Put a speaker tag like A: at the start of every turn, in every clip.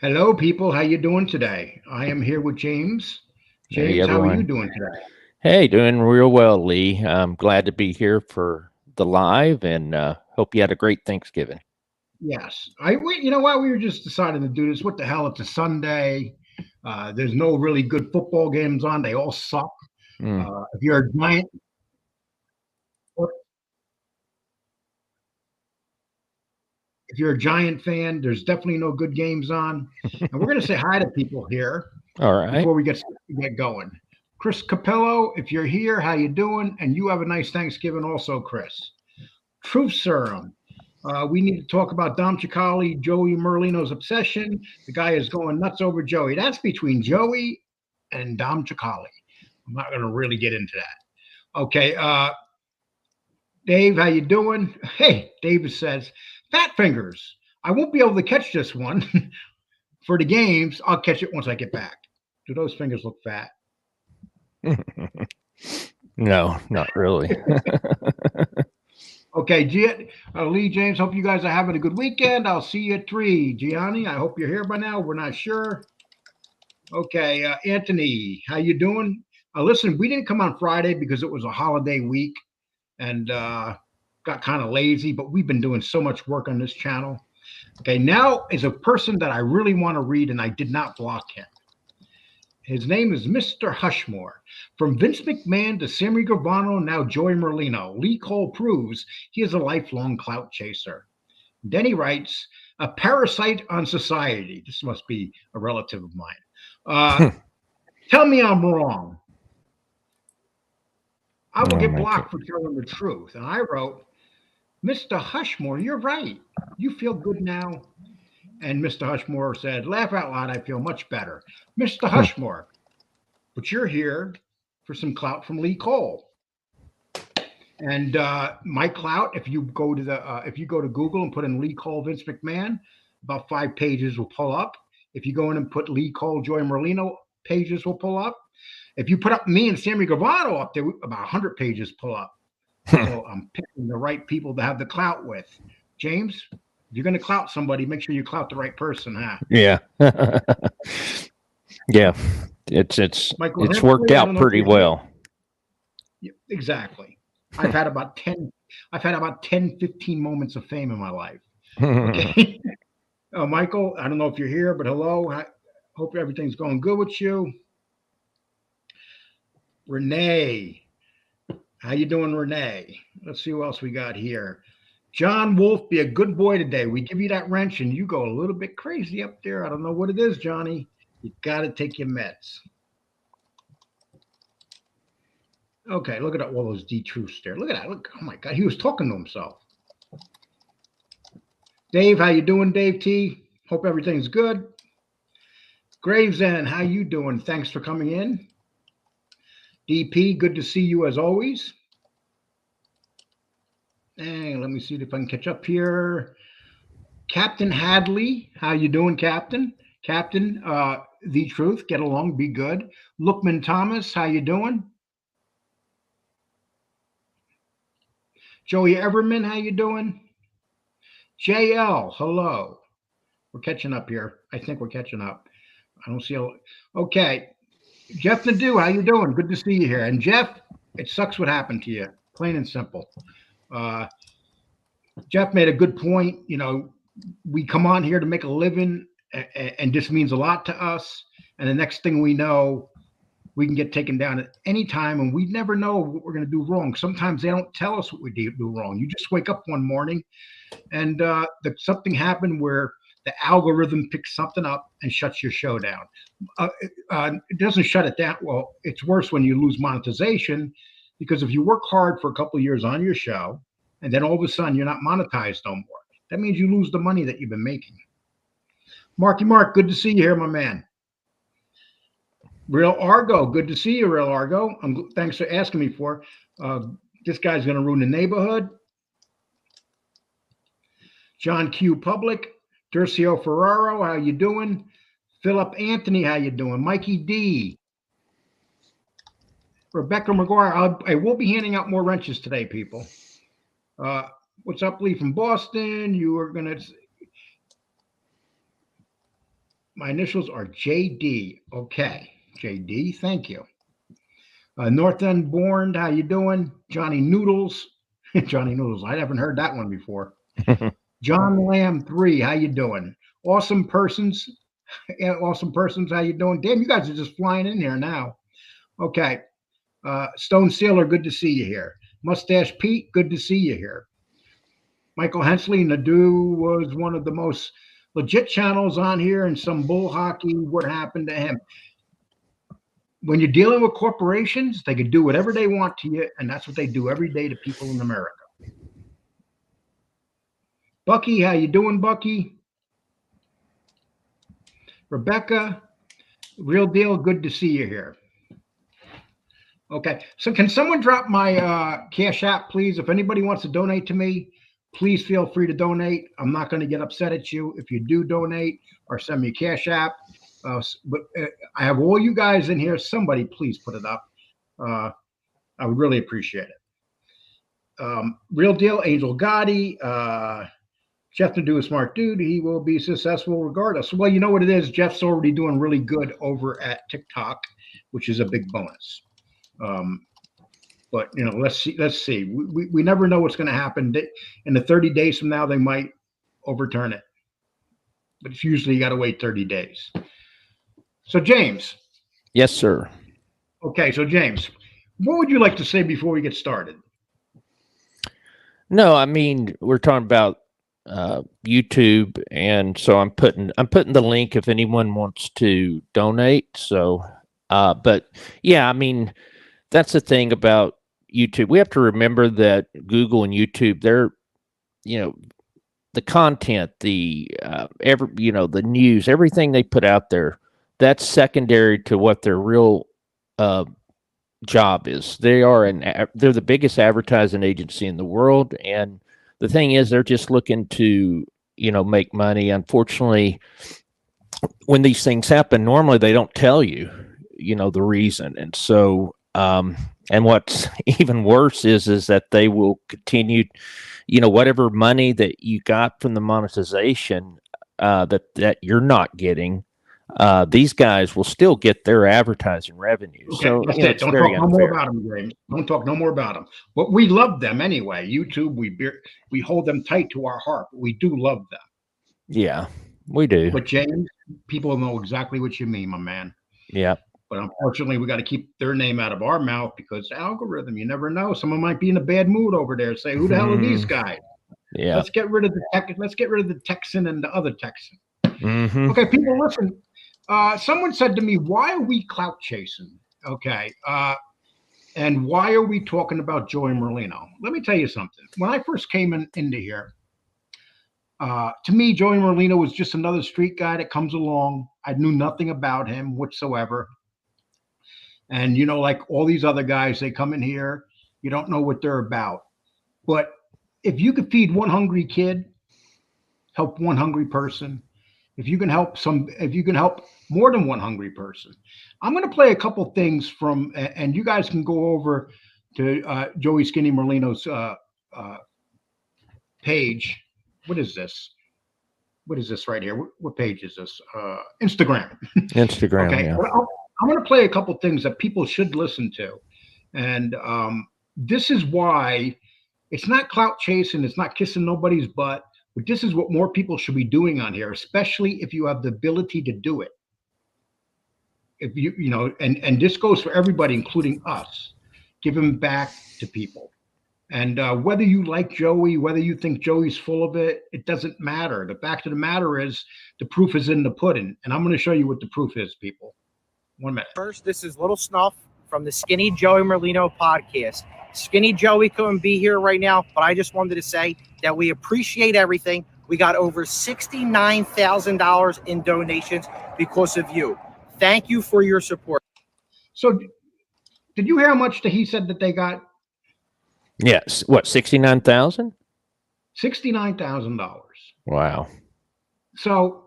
A: Hello, people. How you doing today? I am here with James.
B: Hey,
A: James, how are you
B: everyone.
A: doing today?
B: Hey, doing real well, Lee. I'm glad to be here for the live and hope you had a great Thanksgiving.
A: Yes. You know what? We were just deciding to do this. What the hell? It's a Sunday. There's no really good football games on. They all suck.
B: Mm.
A: If you're a giant, if you're a Giant fan, there's definitely no good games on. And we're going to say hi to people here
B: All right.
A: before we get going. Chris Capello, if you're here, how you doing? And you have a nice Thanksgiving, also, Chris. Truth Serum. We need to talk about Dom Chicali, Joey Merlino's obsession. The guy is going nuts over Joey. That's between Joey and Dom Chicali. I'm not going to really get into that. Okay, Dave, how you doing? Hey, David says, Fat Fingers. I won't be able to catch this one for the games. I'll catch it once I get back. Do those fingers look fat?
B: No, not really.
A: Okay, Lee James, hope you guys are having a good weekend. I'll see you at 3. Gianni, I hope you're here by now. We're not sure. Okay, Anthony, how you doing? Listen, we didn't come on Friday because it was a holiday week and got kind of lazy, but we've been doing so much work on this channel. Okay, now is a person that I really want to read, and I did not block him. His name is Mr. Hushmore. From Vince McMahon to Sammy Guevara, now Joey Merlino, Lee Cole proves he is a lifelong clout chaser. Then he writes, a parasite on society. This must be a relative of mine. Uh,
B: Oh
A: Tell me I'm wrong. I will get
B: my god.
A: blocked for telling the truth. And I wrote, Mr. Hushmore, you're right. You feel good now? And Mr. Hushmore said, laugh out loud. I feel much better. Mr. Hushmore, but you're here for some clout from Lee Cole. And my clout, if you go to Google and put in Lee Cole Vince McMahon, about 5 pages will pull up. If you go in and put Lee Cole Joy Merlino, pages will pull up. If you put up me and Sammy Guevara up there, about 100 pages pull up. So I'm picking the right people to have the clout with. James, if you're going to clout somebody, make sure you clout the right person, huh?
B: Yeah. Yeah. It's
A: Michael
B: it's worked
A: Hemsley, I don't
B: out
A: know if
B: pretty
A: you're here.
B: well.
A: Yeah, exactly. I've had about 10, I've had about 10, 15 moments of fame in my life. Okay. Michael, I don't know if you're here, but hello. Hope everything's going good with you. Renee, how you doing, Renee? Let's see who else we got here. John Wolf, be a good boy today. We give you that wrench and you go a little bit crazy up there. I don't know what it is, Johnny. You got to take your meds. Okay, look at all those D truths there. Look at that. Look, oh my God, he was talking to himself. Dave, how you doing, Dave T? Hope everything's good. Gravesend, how you doing? Thanks for coming in. DP, good to see you as always. And let me see if I can catch up here. Captain Hadley, how you doing, Captain? Captain, the truth, get along, be good. Lookman Thomas, how you doing? Joey Everman, how you doing? JL, hello. We're catching up here. I think we're catching up. I don't see a. Okay, Jeff Nadeau, how you doing? Good to see you here. And Jeff, it sucks what happened to you, plain and simple. Uh, Jeff made a good point. You know, we come on here to make a living, and this means a lot to us. And the next thing we know, we can get taken down at any time, and we never know what we're going to do wrong. Sometimes they don't tell us what we do wrong. You just wake up one morning, and something happened where the algorithm picks something up and shuts your show down. It doesn't shut it down. Well, it's worse when you lose monetization because if you work hard for a couple of years on your show and then all of a sudden you're not monetized no more, that means you lose the money that you've been making. Marky Mark, good to see you here, my man. Real Argo, good to see you, Real Argo. Thanks for asking me for. Uh, this guy's going to ruin the neighborhood. John Q. Public, Tercio Ferraro, how you doing? Philip Anthony, how you doing? Mikey D. Rebecca McGuire, I will be handing out more wrenches today, people. Uh, what's up, Lee from Boston? You are going to My initials are JD. Okay, JD. Thank you. North End Born. How you doing? Johnny Noodles. Johnny Noodles. I haven't heard that one before. John Lamb 3. How you doing? Awesome persons. Yeah, awesome persons. How you doing? Damn, you guys are just flying in here now. Okay. Stone Sealer, good to see you here. Mustache Pete, good to see you here. Michael Hensley, Nadu was one of the most legit channels on here, and some bull hockey. What happened to him? When you're dealing with corporations, they can do whatever they want to you, and that's what they do every day to people in America. Bucky, how you doing, Bucky? Rebecca, real deal, good to see you here. Okay, so can someone drop my Cash App, please? If anybody wants to donate to me, please feel free to donate. I'm not going to get upset at you if you do donate or send me a Cash App. But I have all you guys in here. Somebody please put it up. I would really appreciate it. Real deal, Angel Gotti. Jeff to do a smart dude. He will be successful regardless. Well, you know what it is. Jeff's already doing really good over at TikTok, which is a big bonus. But let's see. We never know what's going to happen. In the 30 days from now, they might overturn it. But it's usually you got to wait 30 days. So James.
B: Yes, sir.
A: Okay, so James, what would you like to say before we get started?
B: No, I mean, we're talking about YouTube, and so I'm putting the link if anyone wants to donate. So, but yeah, I mean, that's the thing about YouTube. We have to remember that Google and YouTube, they're, the content, the the news, everything they put out there, that's secondary to what their real job is. They're the biggest advertising agency in the world, and the thing is, they're just looking to make money. Unfortunately, when these things happen, normally they don't tell you the reason, and so and what's even worse is that they will continue, whatever money that you got from the monetization that you're not getting, these guys will still get their advertising revenue.
A: Okay,
B: so
A: that's it. Don't talk no more about them, James. Don't talk no more about them. But we love them anyway. YouTube, we hold them tight to our heart. But we do love them.
B: Yeah, we do.
A: But James, people know exactly what you mean, my man.
B: Yeah.
A: But unfortunately, we got to keep their name out of our mouth because algorithm. You never know. Someone might be in a bad mood over there. Say, who the hell are these guys?
B: Yeah.
A: Let's get rid of the Texan and the other Texan.
B: Mm-hmm.
A: Okay, people, listen. Someone said to me, why are we clout chasing? Okay. And why are we talking about Joey Merlino? Let me tell you something. When I first came into here, to me, Joey Merlino was just another street guy that comes along. I knew nothing about him whatsoever. And, like all these other guys, they come in here, you don't know what they're about. But if you could feed one hungry kid, help one hungry person, if you can help more than one hungry person. I'm going to play a couple things from, and you guys can go over to Joey Skinny Merlino's page. What is this? What is this right here? What page is this? Instagram.
B: Instagram,
A: okay.
B: Yeah.
A: Well, I'm going to play a couple things that people should listen to. And this is why it's not clout chasing. It's not kissing nobody's butt. But this is what more people should be doing on here, especially if you have the ability to do it. If and this goes for everybody, including us, giving back to people. And whether you like Joey, whether you think Joey's full of it, it doesn't matter. The fact of the matter is the proof is in the pudding. And I'm going to show you what the proof is, people. 1 minute.
C: First, this is Little Snuff from the Skinny Joey Merlino podcast. Skinny Joey couldn't be here right now, but I just wanted to say that we appreciate everything. We got over $69,000 in donations because of you. Thank you for your support.
A: So did you hear how much he said that they got?
B: Yes. What, 69,000?
A: $69,000.
B: Wow.
A: So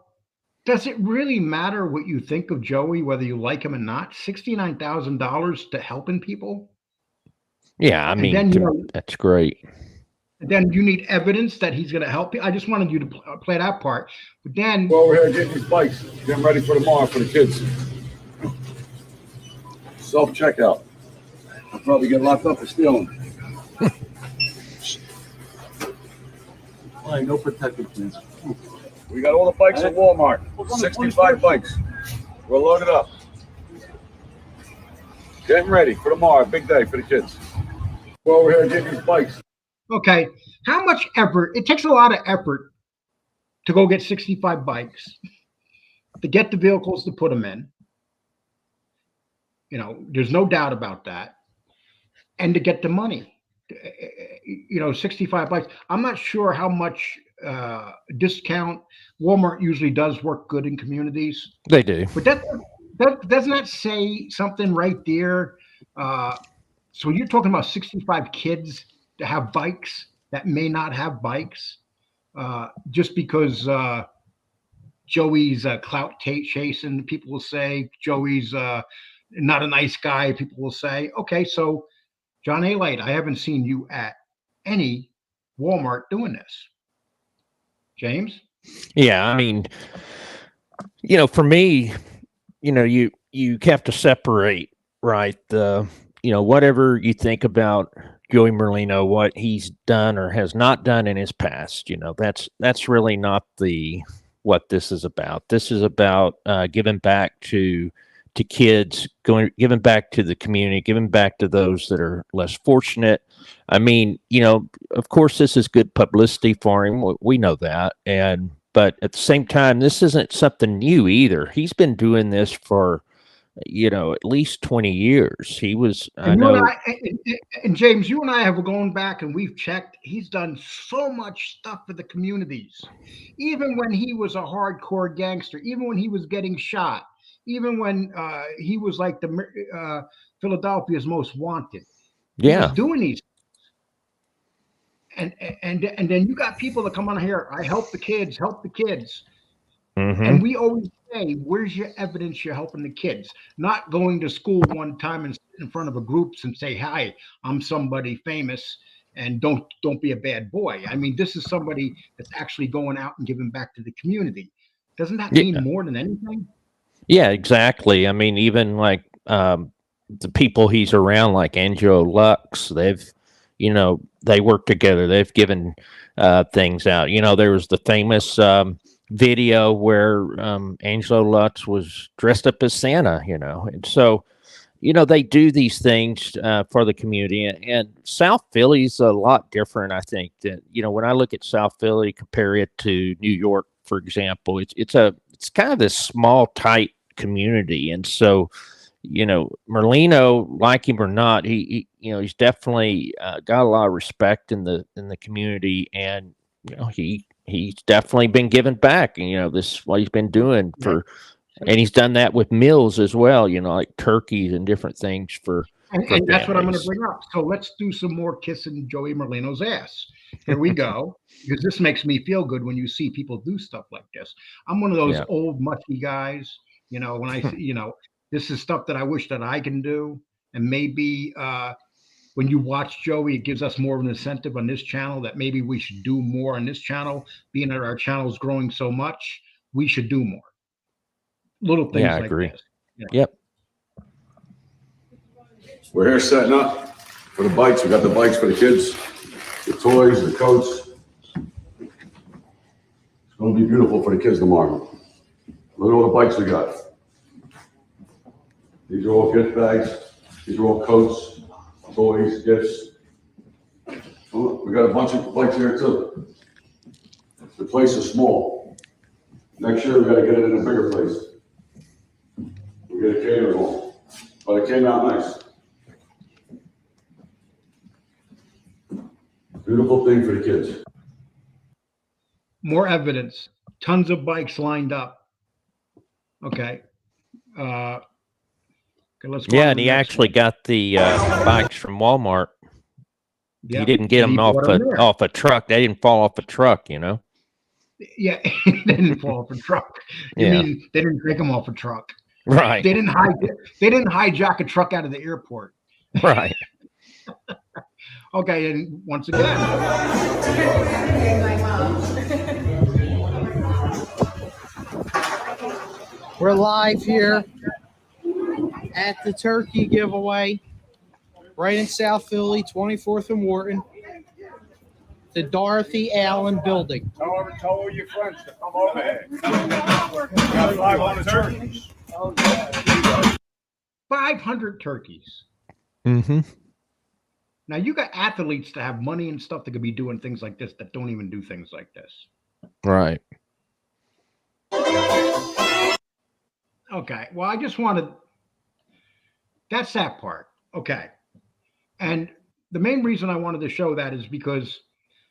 A: does it really matter what you think of Joey, whether you like him or not? $69,000 to helping people?
B: Yeah, I mean, that's great.
A: then you need evidence that he's going to help you. I just wanted you to play that part. But then,
D: well, we're here getting these bikes, getting ready for tomorrow for the kids. Self-checkout. I'll probably get locked up for stealing.
E: All right, no protective plans.
D: We got all the bikes at Walmart. 65 bikes. We're loaded up. Getting ready for tomorrow. Big day for the kids. Well, we're here getting these bikes.
A: okay, how much effort? It takes a lot of effort to go get 65 bikes, to get the vehicles to put them in. You know, there's no doubt about that. And to get the money. 65 bikes. I'm not sure how much discount. Walmart usually does work good in communities.
B: They do.
A: But that doesn't that say something right there? So you're talking about 65 kids to have bikes that may not have bikes, just because Joey's clout chasing. People will say Joey's not a nice guy. People will say, okay, so John A. Light, I haven't seen you at any Walmart doing this. James?
B: Yeah, I mean, for me, you have to separate, right? Whatever you think about Joey Merlino, what he's done or has not done in his past, that's really not what this is about. This is about giving back to kids, giving back to the community, giving back to those that are less fortunate. I mean, of course, this is good publicity for him. We know that, but at the same time, this isn't something new either. He's been doing this for at least 20 years. He was,
A: and James, you and I have gone back and we've checked. He's done so much stuff for the communities, even when he was a hardcore gangster, even when he was getting shot, even when he was like the Philadelphia's most wanted. He was doing these. And then you got people that come on here. I help the kids.
B: Mm-hmm.
A: And we always say, where's your evidence you're helping the kids? Not going to school one time and sit in front of a group and say, hi, I'm somebody famous and don't be a bad boy. I mean, this is somebody that's actually going out and giving back to the community. Doesn't that mean more than anything?
B: Yeah, exactly. I mean, even like the people he's around, like Angelo Lux, they've, they work together. They've given things out. There was the famous video where Angelo Lutz was dressed up as Santa, and so, they do these things for the community. And South Philly's a lot different, I think, that, when I look at South Philly, compare it to New York, for example, it's kind of this small, tight community. And so, Merlino, like him or not, he's definitely got a lot of respect in the community, and he's definitely been giving back. And this what he's been doing and he's done that with meals as well. Like turkeys and different things for
A: and that's what I'm going to bring up. So let's do some more kissing Joey Merlino's ass. Here we go, because this makes me feel good when you see people do stuff like this. I'm one of those old mushy guys. When I see, this is stuff that I wish that I can do. And maybe when you watch Joey, it gives us more of an incentive on this channel that maybe we should do more on this channel. Being that our channel is growing so much, we should do more. Little things like this.
B: Yep.
D: We're here setting up for the bikes. We got the bikes for the kids, the toys, the coats. It's going to be beautiful for the kids tomorrow. Look at all the bikes we got. These are all gift bags. These are all coats, toys, gifts. Oh, we got a bunch of bikes here too. The place is small. Next year we got to get it in a bigger place. We get a catering hall, but it came out nice. Beautiful thing for the kids.
A: More evidence. Tons of bikes lined up. Okay. Okay, let's go
B: and he actually got the bikes from Walmart. Yep. He didn't get them off a truck. They didn't fall off a truck,
A: Yeah, they didn't fall off a truck. You mean they didn't take them off a truck?
B: Right.
A: They didn't hijack a truck out of the airport.
B: Right.
A: Okay, and once again,
C: we're live here at the turkey giveaway right in South Philly, 24th and Wharton, the Dorothy Allen building.
E: Tell all your friends to come over here. Got 500 turkeys.
A: 500 turkeys.
B: Mm-hmm.
A: Now you got athletes that have money and stuff that could be doing things like this that don't even do things like this.
B: Right.
A: Okay. Well, I just wanted. That's that part. Okay. And the main reason I wanted to show that is because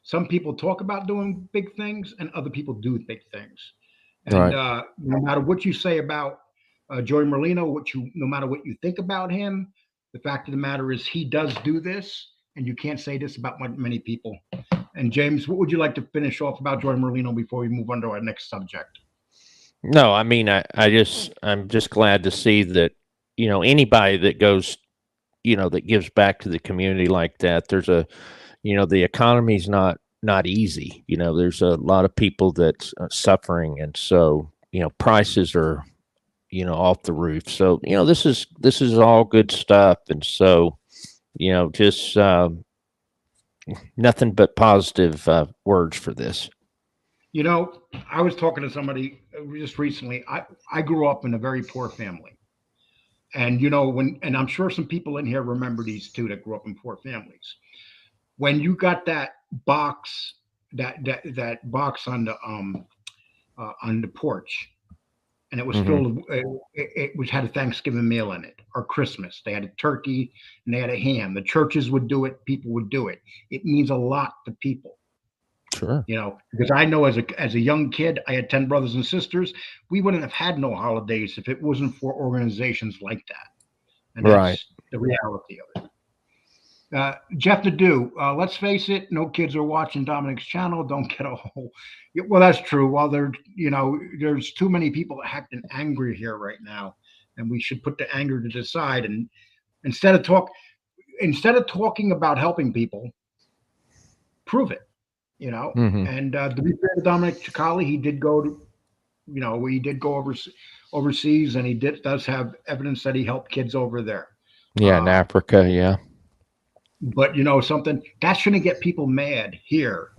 A: some people talk about doing big things and other people do big things. And
B: Right.
A: No matter what you say about Joey Merlino, no matter what you think about him, the fact of the matter is he does do this, and you can't say this about many people. And James, what would you like to finish off about Joey Merlino before we move on to our next subject?
B: No, I mean, I'm just glad to see that, anybody that goes, that gives back to the community like that. There's the economy's not easy. There's a lot of people that's suffering. And so, prices are, off the roof. So, this is all good stuff. And so, just nothing but positive words for this.
A: I was talking to somebody just recently. I grew up in a very poor family. And and I'm sure some people in here remember these too that grew up in poor families. When you got that box, that box on the porch, and it was filled, it was had a Thanksgiving meal in it, or Christmas. They had a turkey and they had a ham. The churches would do it. People would do it. It means a lot to people.
B: Sure.
A: Because I know as a young kid, I had 10 brothers and sisters. We wouldn't have had no holidays if it wasn't for organizations like that. And that's the reality of it. Jeff Nadeau, let's face it, no kids are watching Dominic's channel. Don't get a whole. Well, that's true. While there's too many people acting angry here right now, and we should put the anger to the side. And instead of talking about helping people, prove it. And to be fair to Dominic Cicali, he did go overseas, and he does have evidence that he helped kids over there.
B: Yeah, in Africa, yeah.
A: But something that shouldn't get people mad here,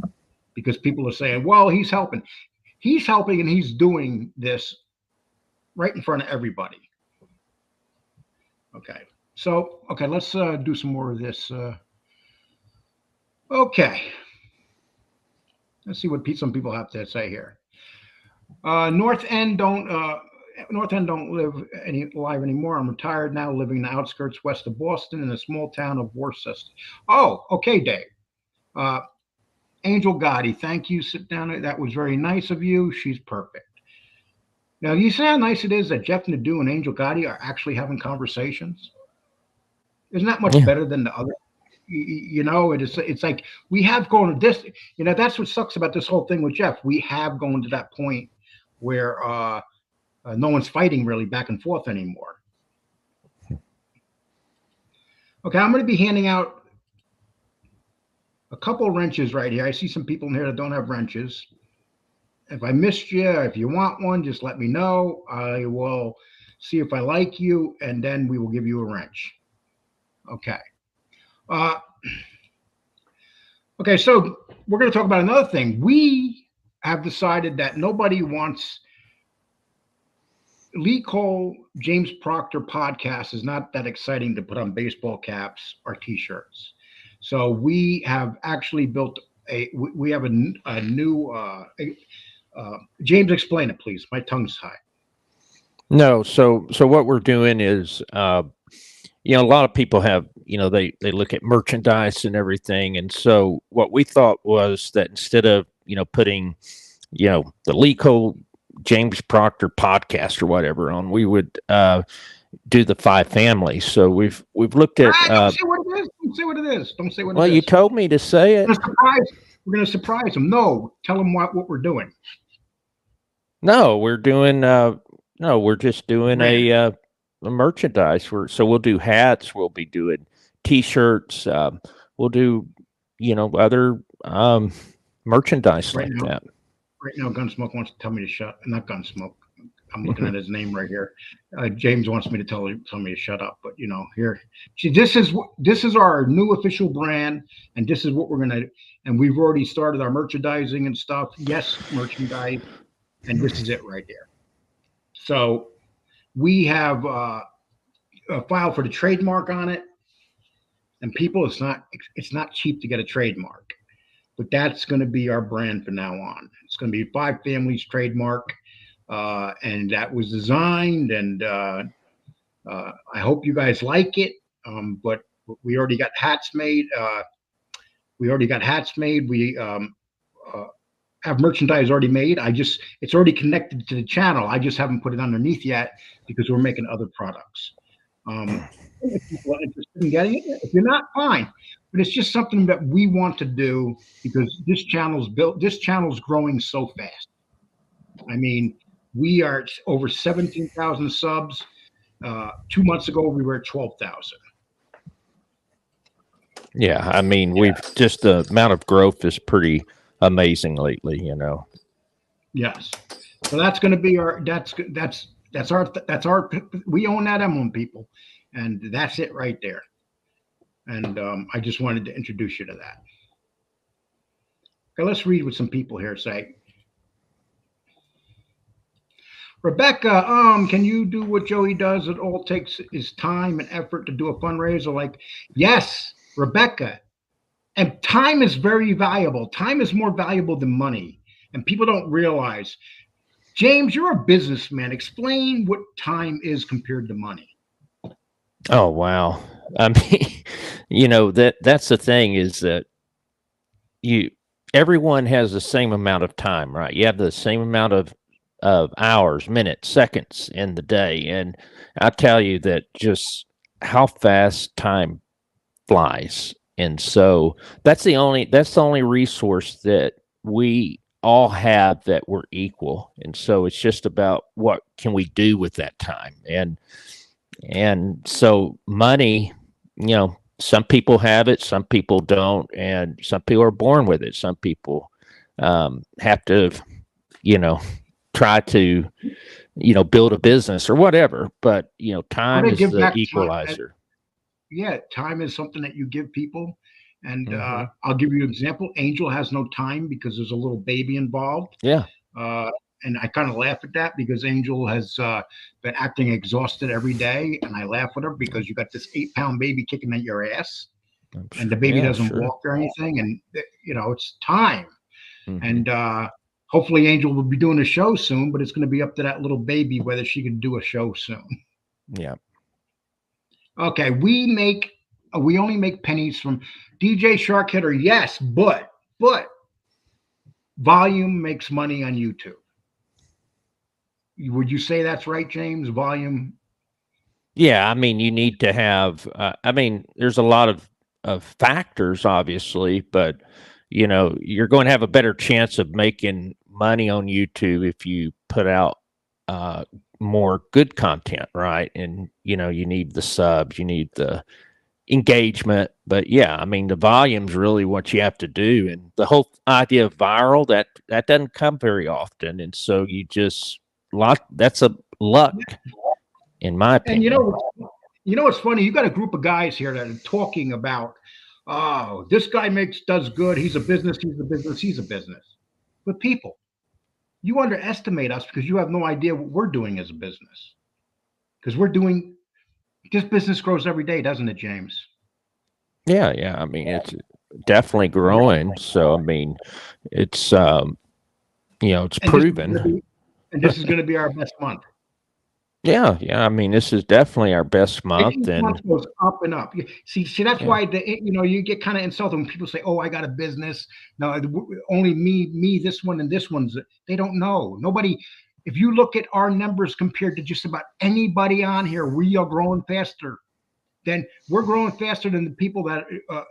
A: because people are saying, "Well, he's helping," and he's doing this right in front of everybody. Okay, so let's do some more of this. Okay. Let's see what some people have to say here. North End don't live alive anymore. I'm retired now, living in the outskirts west of Boston in a small town of Worcester. Oh, okay, Dave. Angel Gotti, thank you. Sit down. That was very nice of you. She's perfect. Now, you see how nice it is that Jeff Nadeau and Angel Gotti are actually having conversations? Isn't that much better than the other? It's like we have gone to this. That's what sucks about this whole thing with Jeff. We have gone to that point where no one's fighting really back and forth anymore. Okay, I'm going to be handing out a couple of wrenches right here. I see some people in here that don't have wrenches. If I missed you, if you want one, just let me know. I will see if I like you, and then we will give you a wrench. Okay. Okay, so we're going to talk about another thing. We have decided that nobody wants Lee Cole, James Proctor podcast is not that exciting to put on baseball caps or T-shirts. So we have actually built we have a new. James, explain it, please. My tongue's tied.
B: No, so what we're doing is. A lot of people have, they look at merchandise and everything. And so what we thought was that instead of, putting, the Lee Cole James Proctor podcast or whatever on, we would do the 5 families. So we've looked at.
A: Don't say what it is. Don't say what it is. Don't say what it is.
B: Well, you told me to say it.
A: We're going to surprise them. No, tell them what we're doing.
B: No, we're doing. We're just doing a merchandise. So we'll do hats. We'll be doing T-shirts. we'll do, other merchandise
A: Right
B: like
A: now.
B: that.
A: Right now, Gunsmoke wants to tell me to shut. Not Gunsmoke. I'm looking at his name right here. James wants me to tell me to shut up. But here, see, this is our new official brand, and this is what we're gonna. And we've already started our merchandising and stuff. Yes, merchandise, and this is it right here. So we have a file for the trademark on it, and people, it's not cheap to get a trademark. But that's going to be our brand from now on. It's going to be Five Families trademark, and that was designed. And I hope you guys like it. But we already got hats made. We have merchandise already made. It's already connected to the channel. I just haven't put it underneath yet because we're making other products. If people are interested in getting it, if you're not, fine. But it's just something that we want to do because this channel's growing so fast. I mean, we are over 17,000 subs. 2 months ago, we were at 12,000.
B: Yeah, I mean, we've just the amount of growth is pretty amazing lately.
A: Yes. So that's going to be our. That's our. We own that emblem, people, and that's it right there. And I just wanted to introduce you to that. Okay, let's read what some people here say. Rebecca, can you do what Joey does? It all takes is time and effort to do a fundraiser. Like, yes, Rebecca. And time is very valuable. Time is more valuable than money. And people don't realize. James, you're a businessman. Explain what time is compared to money.
B: Oh, wow. I mean, that's the thing is that everyone has the same amount of time, right? You have the same amount of hours, minutes, seconds in the day. And I tell you that just how fast time flies. And so that's the only resource that we all have that we're equal. And so it's just about what can we do with that time. And so money, some people have it, some people don't, and some people are born with it. Some people have to, try to, build a business or whatever. But, time is the equalizer.
A: Time is something that you give people. And I'll give you an example. Angel has no time because there's a little baby involved.
B: Yeah.
A: And I kind of laugh at that because Angel has been acting exhausted every day. And I laugh with her because you got this 8-pound baby kicking at your ass. And the baby doesn't walk or anything. And, it's time. And hopefully Angel will be doing a show soon, but it's going to be up to that little baby whether she can do a show soon.
B: Yeah.
A: Okay, we only make pennies from DJ Shark Hitter. Yes, but volume makes money on YouTube. Would you say that's right, James? Volume?
B: Yeah, I mean, you need to have. There's a lot of factors, obviously, but you're going to have a better chance of making money on YouTube if you put out more good content, right? And you need the subs, you need the engagement, but yeah, I mean the volume's really what you have to do. And the whole idea of viral, that doesn't come very often, and so that's a luck, in my opinion.
A: And what's funny? You got a group of guys here that are talking about, oh, this guy does good, he's a business. But people, you underestimate us because you have no idea what we're doing as a business. Because this business grows every day, doesn't it, James?
B: Yeah. I mean, it's definitely growing. So, I mean, it's, it's proven.
A: And this is going to be our best month.
B: Yeah. I mean, this is definitely our best month.
A: And month goes up and up. See, that's why you get kind of insulted when people say, "Oh, I got a business." No, only me, this one, and this one's. They don't know. Nobody. If you look at our numbers compared to just about anybody on here, we are growing faster. We're growing faster than the people that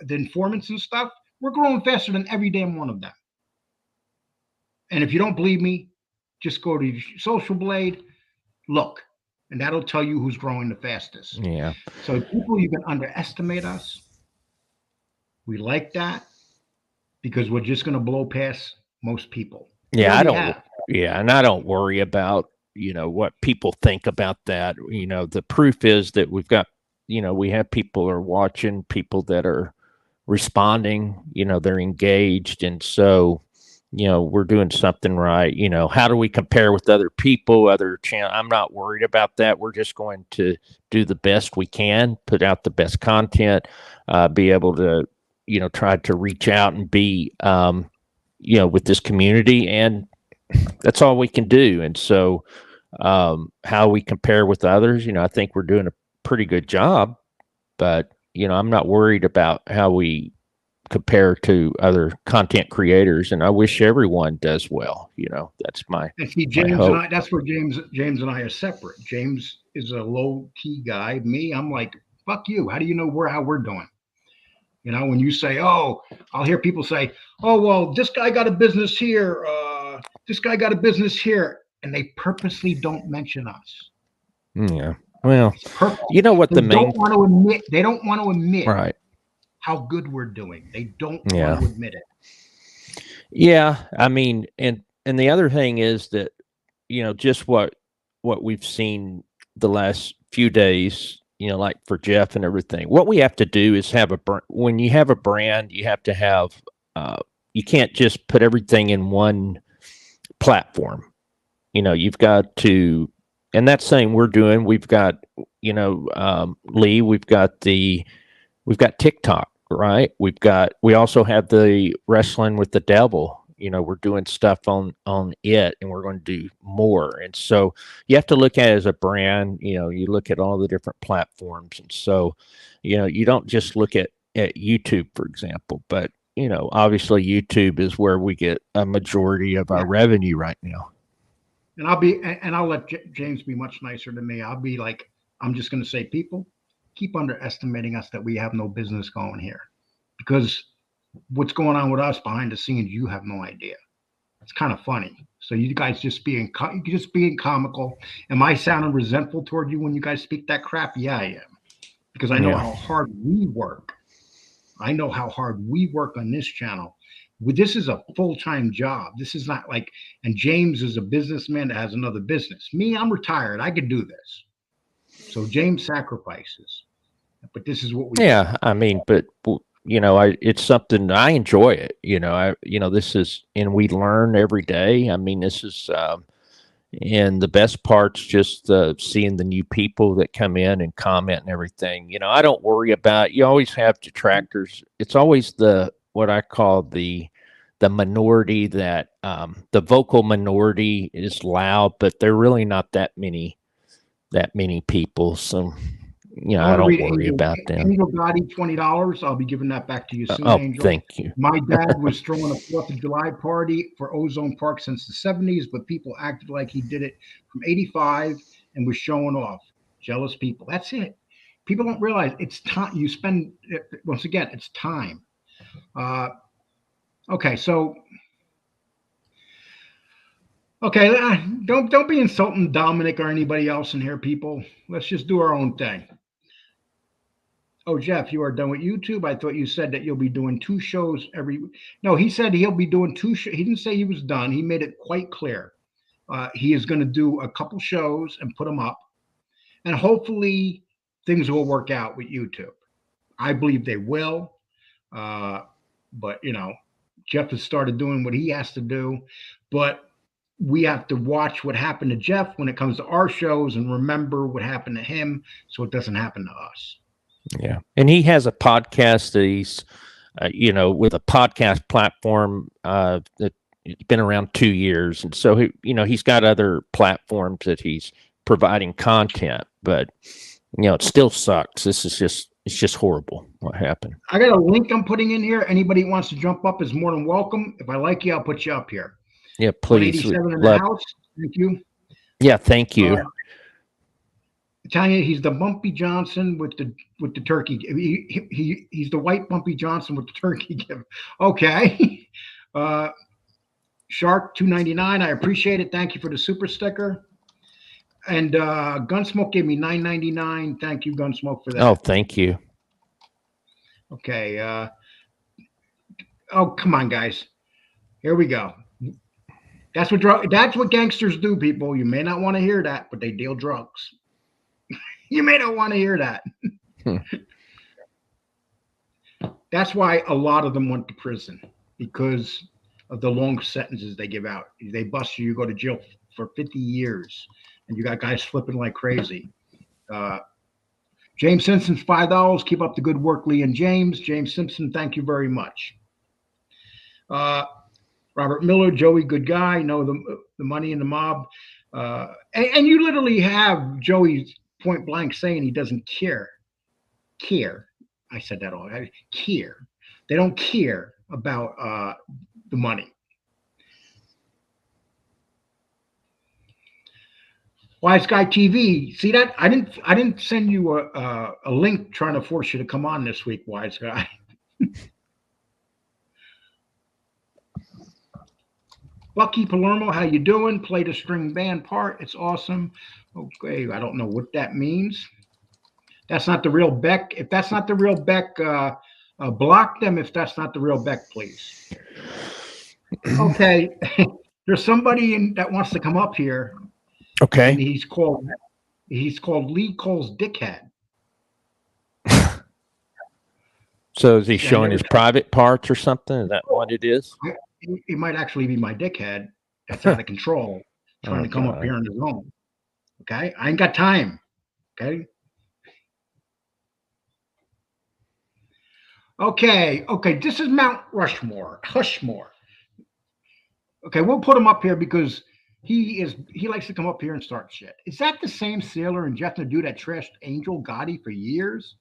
A: the informants and stuff. We're growing faster than every damn one of them. And if you don't believe me, just go to Social Blade, look. And that'll tell you who's growing the fastest.
B: Yeah.
A: So people, you can underestimate us. We like that because we're just going to blow past most people. We
B: Yeah, I
A: already
B: don't.
A: have.
B: Yeah, and I don't worry about what people think about that. The proof is that we've got we have people are watching, people that are responding. They're engaged, and so we're doing something right. How do we compare with other people, other channel? I'm not worried about that. We're just going to do the best we can, put out the best content, be able to try to reach out and be with this community, and that's all we can do. And so how we compare with others, I think we're doing a pretty good job, but I'm not worried about how we compare to other content creators, and I wish everyone does well. That's my
A: And see,
B: my
A: James and
B: hope.
A: I, that's where James and I are separate. James is a low key guy. Me, I'm like, fuck you. How do you know how we're doing? When you say, oh, I'll hear people say, oh, well, this guy got a business here. This guy got a business here. And they purposely don't mention us.
B: Yeah. Well,
A: Purposely.
B: you know what
A: They
B: the main
A: don't want to admit. They don't want to admit
B: right.
A: how good we're doing. They don't
B: Yeah.
A: want to admit it.
B: Yeah, I mean, and the other thing is that just what we've seen the last few days, like for Jeff and everything. What we have to do is have when you have a brand, you have to have you can't just put everything in one platform. You've got to, and that's saying we're doing. We've got Lee. We've got TikTok. Right. We also have the Wrestling with the Devil. We're doing stuff on it, and we're going to do more. And so you have to look at it as a brand. You look at all the different platforms. And so, you don't just look at YouTube, for example, but, obviously YouTube is where we get a majority of our revenue right now.
A: And I'll let James be much nicer than me. I'll be like, I'm just going to say, people, keep underestimating us that we have no business going here, because what's going on with us behind the scenes, you have no idea. It's kind of funny. So you guys just being comical. Am I sounding resentful toward you when you guys speak that crap? Yeah, I am, because I know how hard we work. I know how hard we work on this channel. This is a full-time job. This is not like, and James is a businessman that has another business. Me, I'm retired. I could do this. So James sacrifices, but this is what we do.
B: I mean, but it's something I enjoy it. This is, and we learn every day. I mean, this is, and the best part's just seeing the new people that come in and comment and everything. I don't worry about. You always have detractors. It's always what I call the minority that the vocal minority is loud, but they're really not that many people. So I don't worry about them.
A: Angel Gotti, $20. I'll be giving that back to you soon, Angel.
B: Thank you.
A: My dad was throwing a 4th of July party for Ozone Park since the 70s, but people acted like he did it from 85 and was showing off. Jealous people. That's it. People don't realize it's time. You spend, once again, it's time. Okay, so don't be insulting Dominic or anybody else in here, people. Let's just do our own thing. Oh, Jeff, you are done with YouTube? I thought you said that you'll be doing 2 shows every week. No, he said he'll be doing 2 shows. He didn't say he was done. He made it quite clear. He is going to do a couple shows and put them up. And hopefully things will work out with YouTube. I believe they will. But, Jeff has started doing what he has to do. But we have to watch what happened to Jeff when it comes to our shows and remember what happened to him so it doesn't happen to us.
B: Yeah. And he has a podcast that he's, with a podcast platform that it's been around 2 years. And so, he's got other platforms that he's providing content, but, it still sucks. It's just horrible what happened.
A: I got a link I'm putting in here. Anybody who wants to jump up is more than welcome. If I like you, I'll put you up here.
B: Yeah, please.
A: 187 in the house. Thank you.
B: Yeah, thank you.
A: Tanya, he's the Bumpy Johnson with the turkey. He's the white Bumpy Johnson with the turkey gift. Okay. Shark 299. I appreciate it. Thank you for the super sticker. And Gunsmoke gave me $9.99. Thank you, Gunsmoke, for that.
B: Oh, thank you.
A: Okay. Oh, come on, guys. Here we go. That's what gangsters do, people. You may not want to hear that, but they deal drugs. You may not want to hear that. That's why a lot of them went to prison, because of the long sentences they give out. They bust you, you go to jail for 50 years, and you got guys flipping like crazy. James Simpson's $5. Keep up the good work, Lee and James. James Simpson, thank you very much. Robert Miller, Joey, good guy. Know the money in the mob. And you literally have Joey point blank saying he doesn't care. I said that all. Care. They don't care about the money. Wise Guy TV. See that? I didn't send you a link trying to force you to come on this week, Wise Guy. Bucky Palermo, how you doing? Played a string band part. It's awesome. Okay, I don't know what that means. That's not the real Beck. If that's not the real Beck, block them. If that's not the real Beck, please. Okay, there's somebody that wants to come up here.
B: Okay.
A: And he's called Lee Cole's Dickhead.
B: So is he showing his private parts or something? Is that what it is?
A: He might actually be my dickhead that's out of control, trying to come up here on his own. Okay, I ain't got time. Okay. Okay. This is Mount Rushmore. Okay, we'll put him up here because he likes to come up here and start shit. Is that the same sailor and Jeff Nadeau that trashed Angel Gotti for years?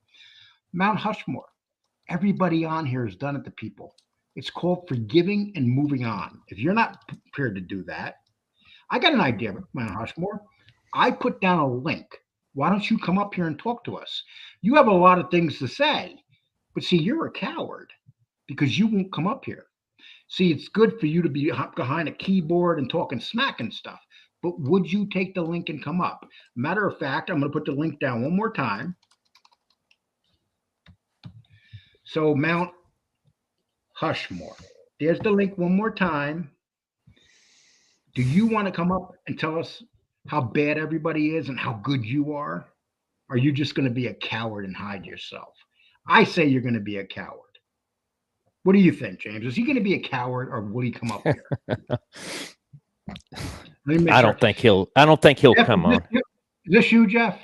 A: Mount Rushmore. Everybody on here has done it to people. It's called forgiving and moving on. If you're not prepared to do that, I got an idea, Mount Rushmore. I put down a link. Why don't you come up here and talk to us? You have a lot of things to say, but see, you're a coward because you won't come up here. See, it's good for you to be behind a keyboard and talking smack and stuff, but would you take the link and come up? Matter of fact, I'm going to put the link down one more time. So Mount Rushmore. There's the link one more time. Do you want to come up and tell us how bad everybody is and how good you are? Or are you just going to be a coward and hide yourself? I say you're going to be a coward. What do you think, James? Is he going to be a coward or will he come up here?
B: I don't think he'll
A: Jeff,
B: come on.
A: Is this you, Jeff?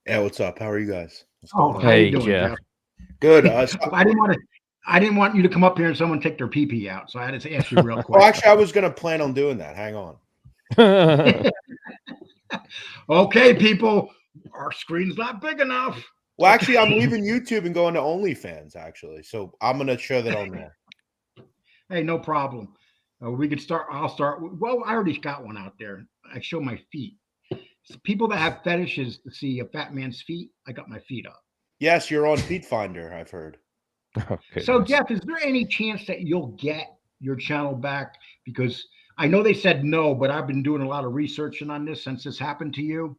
F: Yeah, what's up? How are you guys?
A: Oh,
B: Hey,
A: how you doing,
B: Jeff.
F: Good.
A: I didn't want you to come up here and someone take their pee out, so I had to ask you real quick.
F: Well, actually, I was going to plan on doing that. Hang on.
A: Okay, people, our screen's not big enough.
F: Well, actually, I'm leaving YouTube and going to OnlyFans, actually. So I'm going to show that on there.
A: Hey, no problem. We could start. I'll start. Well, I already got one out there. I show my feet. So people that have fetishes to see a fat man's feet, I got my feet up.
F: Yes, you're on Feet Finder, I've heard.
B: Okay.
A: So, Jeff, is there any chance that you'll get your channel back? Because I know they said no, but I've been doing a lot of researching on this since this happened to you.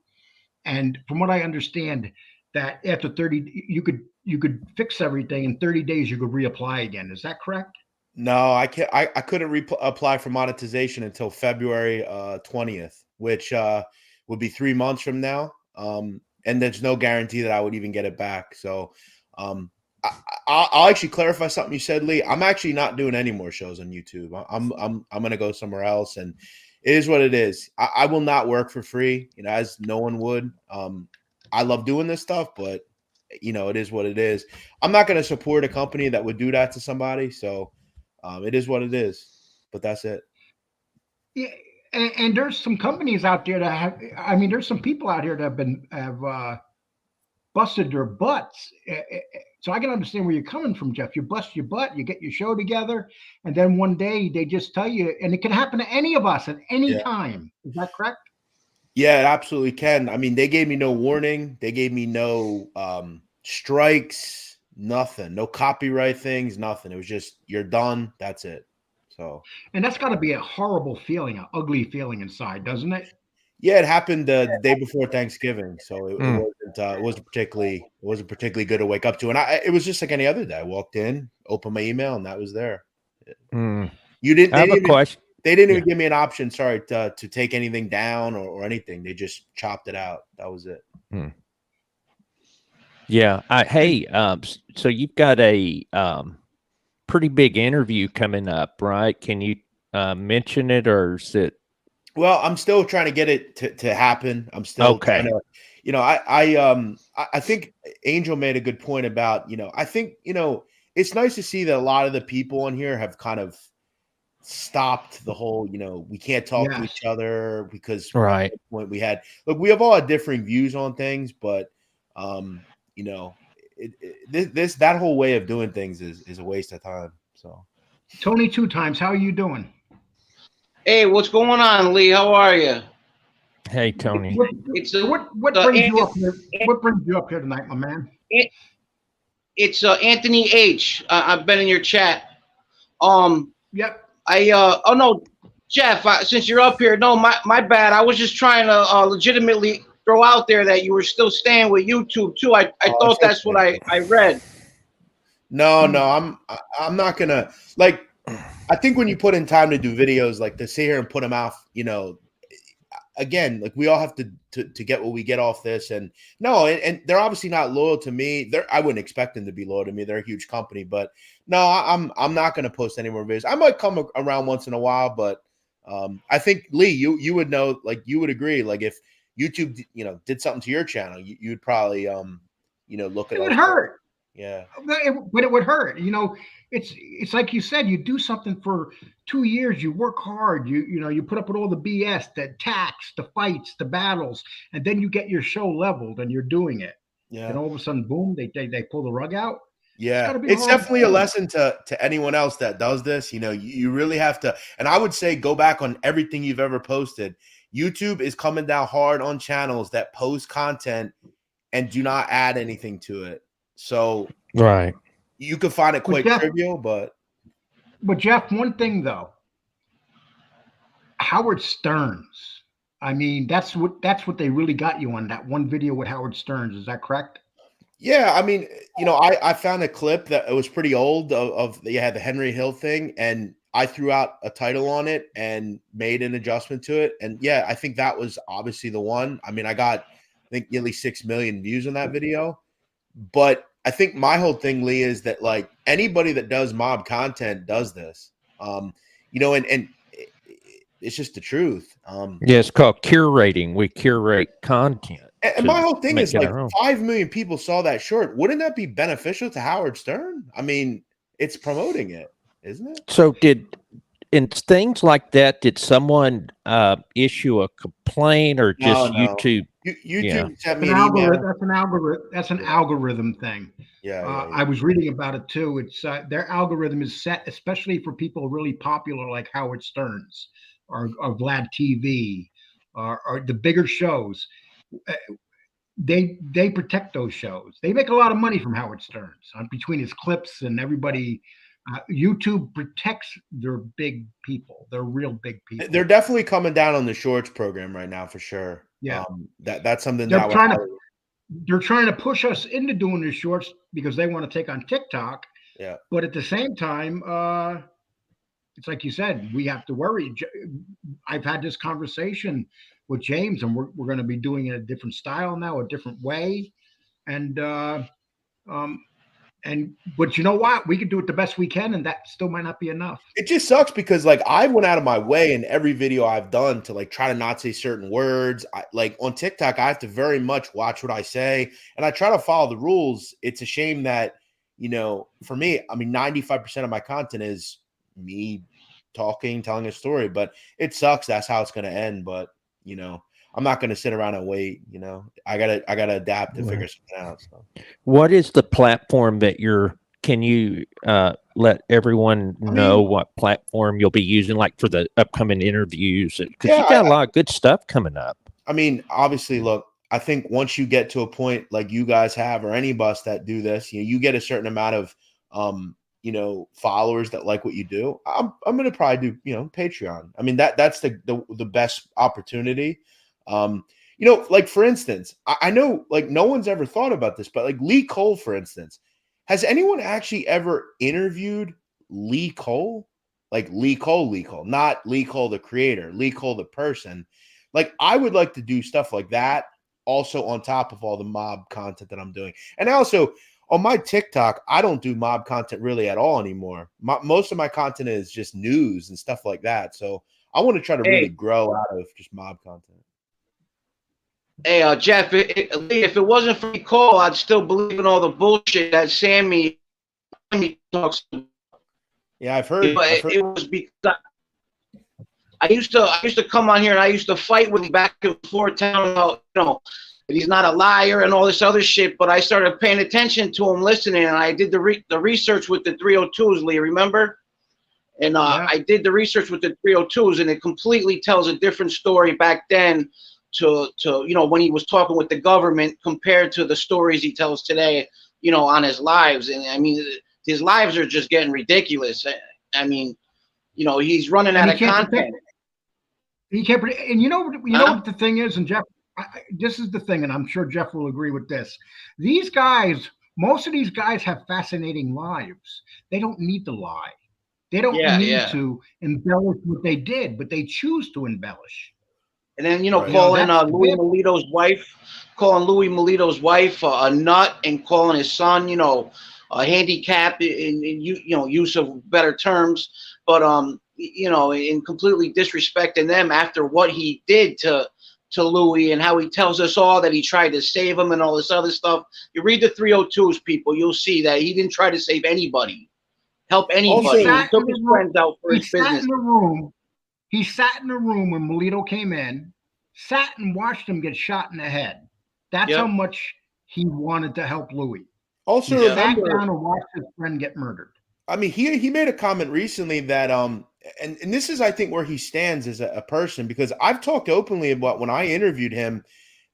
A: And from what I understand, that after 30, you could fix everything in 30 days. You could reapply again. Is that correct?
F: No, I can't. I couldn't apply for monetization until February 20th, which would be 3 months from now. And there's no guarantee that I would even get it back. So I'll actually clarify something you said, Lee. I'm actually not doing any more shows on YouTube. I'm gonna go somewhere else, and it is what it is. I will not work for free, as no one would. I love doing this stuff, but it is what it is. I'm not gonna support a company that would do that to somebody. So it is what it is. But that's it.
A: Yeah, and there's some companies out there that have. I mean, there's some people out here that have busted their butts. So I can understand where you're coming from, Jeff. You bust your butt, you get your show together, and then one day they just tell you, and it can happen to any of us at any time. Is that correct?
F: Yeah, it absolutely can. I mean, they gave me no warning. They gave me no strikes, nothing, no copyright things, nothing. It was just, you're done. That's it. So,
A: and that's got to be a horrible feeling, an ugly feeling inside, doesn't it?
F: Yeah, it happened the day before Thanksgiving, so it wasn't particularly good to wake up to, and it was just like any other day. I walked in, opened my email, and that was there.
B: Mm.
F: You didn't.
B: I have a question.
F: They didn't
B: Yeah.
F: even give me an option. Sorry, to take anything down or anything. They just chopped it out. That was it.
B: Yeah. Hey, so you've got a pretty big interview coming up, right? Can you mention it, or is it?
F: Well, I'm still trying to get it to happen. I'm still
B: Okay.
F: trying to, I think Angel made a good point about, I think, it's nice to see that a lot of the people on here have kind of stopped the whole, we can't talk to
A: Yes.
F: each other because
B: Right.
F: at the point we have all had differing views on things, but, that whole way of doing things is a waste of time. So,
A: Tony, 2 times. How are you doing?
E: Hey, what's going on, Lee? How are you?
B: Hey, Tony.
A: What brings you up here? What brings you up here tonight, my man?
E: It's Anthony H. I've been in your chat.
A: Yep.
E: Oh no, Jeff. Since you're up here, no, my bad. I was just trying to legitimately throw out there that you were still staying with YouTube too. I thought that's what I read.
F: No, I'm not gonna like. I think when you put in time to do videos, like to sit here and put them out, again, like we all have to get what we get off this. And they're obviously not loyal to me. I wouldn't expect them to be loyal to me. They're a huge company, but no, I'm not going to post any more videos. I might come around once in a while, but I think Lee, you would know, like you would agree, like if YouTube, did something to your channel, you'd probably, look at
A: it would hurt.
F: Yeah,
A: but it would hurt. It's like you said. You do something for 2 years. You work hard. You put up with all the BS, the attacks, the fights, the battles, and then you get your show leveled, and you're doing it.
F: Yeah.
A: And all of a sudden, boom! They pull the rug out.
F: Yeah, it's definitely a lesson to anyone else that does this. You really have to. And I would say go back on everything you've ever posted. YouTube is coming down hard on channels that post content and do not add anything to it. So
B: right,
F: you could find it quite trivial, but
A: Jeff, one thing though, Howard Stern's. I mean, that's what they really got you on that one video with Howard Stern's. Is that correct?
F: Yeah, I mean, I found a clip that it was pretty old of the Henry Hill thing, and I threw out a title on it and made an adjustment to it. And yeah, I think that was obviously the one. I mean, I think nearly 6 million views on that video. But I think my whole thing, Lee, is that like anybody that does mob content does this, and it's just the truth.
B: Yeah, it's called curating. We curate content.
F: And my whole thing is like 5 million people saw that short. Wouldn't that be beneficial to Howard Stern? I mean, it's promoting it, isn't it?
B: So in things like that, did someone issue a complaint or just YouTube?
F: YouTube sent me an email.
A: That's an algorithm thing.
F: Yeah.
A: I was reading about it too. It's their algorithm is set especially for people really popular like Howard Stern's or Vlad TV or the bigger shows. They protect those shows. They make a lot of money from Howard Stern's between his clips and everybody. YouTube protects their big people. They're real big people.
F: They're definitely coming down on the shorts program right now for sure.
A: Yeah,
F: that's something
A: they're trying to push us into doing the shorts because they want to take on TikTok.
F: Yeah,
A: but at the same time, it's like you said, we have to worry. I've had this conversation with James, and we're going to be doing it a different style now, a different way, but you know what? We can do it the best we can, and that still might not be enough.
F: It just sucks because like I went out of my way in every video I've done to like try to not say certain words. Like on TikTok, I have to very much watch what I say, and I try to follow the rules. It's a shame that, for me, I mean, 95% of my content is me talking, telling a story, but it sucks. That's how it's going to end. But, I'm not going to sit around and wait. I gotta adapt to figure something out. So.
B: What is the platform that can you let everyone know what platform you'll be using, like for the upcoming interviews? Because you got a lot of good stuff coming up. I
F: mean, obviously, look, I think once you get to a point like you guys have, or any of us that do this, you get a certain amount of, followers that like what you do. I'm going to probably do, Patreon. I mean, that's the best opportunity. You know, like for instance, I know like no one's ever thought about this, but like Lee Cole, for instance, has anyone actually ever interviewed Lee Cole? Like Lee Cole, not Lee Cole, the creator, Lee Cole, the person. Like I would like to do stuff like that also on top of all the mob content that I'm doing. And also on my TikTok, I don't do mob content really at all anymore. Most of my content is just news and stuff like that. So I want to try to really grow out of just mob content.
E: Hey, Jeff, if it wasn't for Cole, I'd still believe in all the bullshit that Sammy talks about.
F: Yeah, I've heard.
E: It was because I used to come on here and I used to fight with him back and forth, telling him about, you know, that he's not a liar and all this other shit. But I started paying attention to him, listening, and I did the research with the 302s, Lee, remember? And I did the research with the 302s, and it completely tells a different story back then to you know, when he was talking with the government compared to the stories he tells today, you know, on his lives. And I mean, his lives are just getting ridiculous. I mean, you know, he's running out of content.
A: He can't, and you know what the thing is, and Jeff, this is the thing, and I'm sure Jeff will agree with this. These guys, most of these guys have fascinating lives. They don't need to lie. They don't need to embellish what they did, but they choose to embellish.
E: And then, you know, calling Louis Melito's wife a nut, and calling his son, you know, a handicap in you know, use of better terms, but you know, in completely disrespecting them after what he did to Louis, and how he tells us all that he tried to save him and all this other stuff. You read the 302s, people, you'll see that he didn't try to save anybody, help anybody. He took his friends out for his business.
A: He sat in the room when Melito came in, sat and watched him get shot in the head. That's how much he wanted to help Louis.
F: Also,
A: he sat down and watched his friend get murdered.
F: I mean, he made a comment recently that and this is, I think, where he stands as a person, because I've talked openly about when I interviewed him,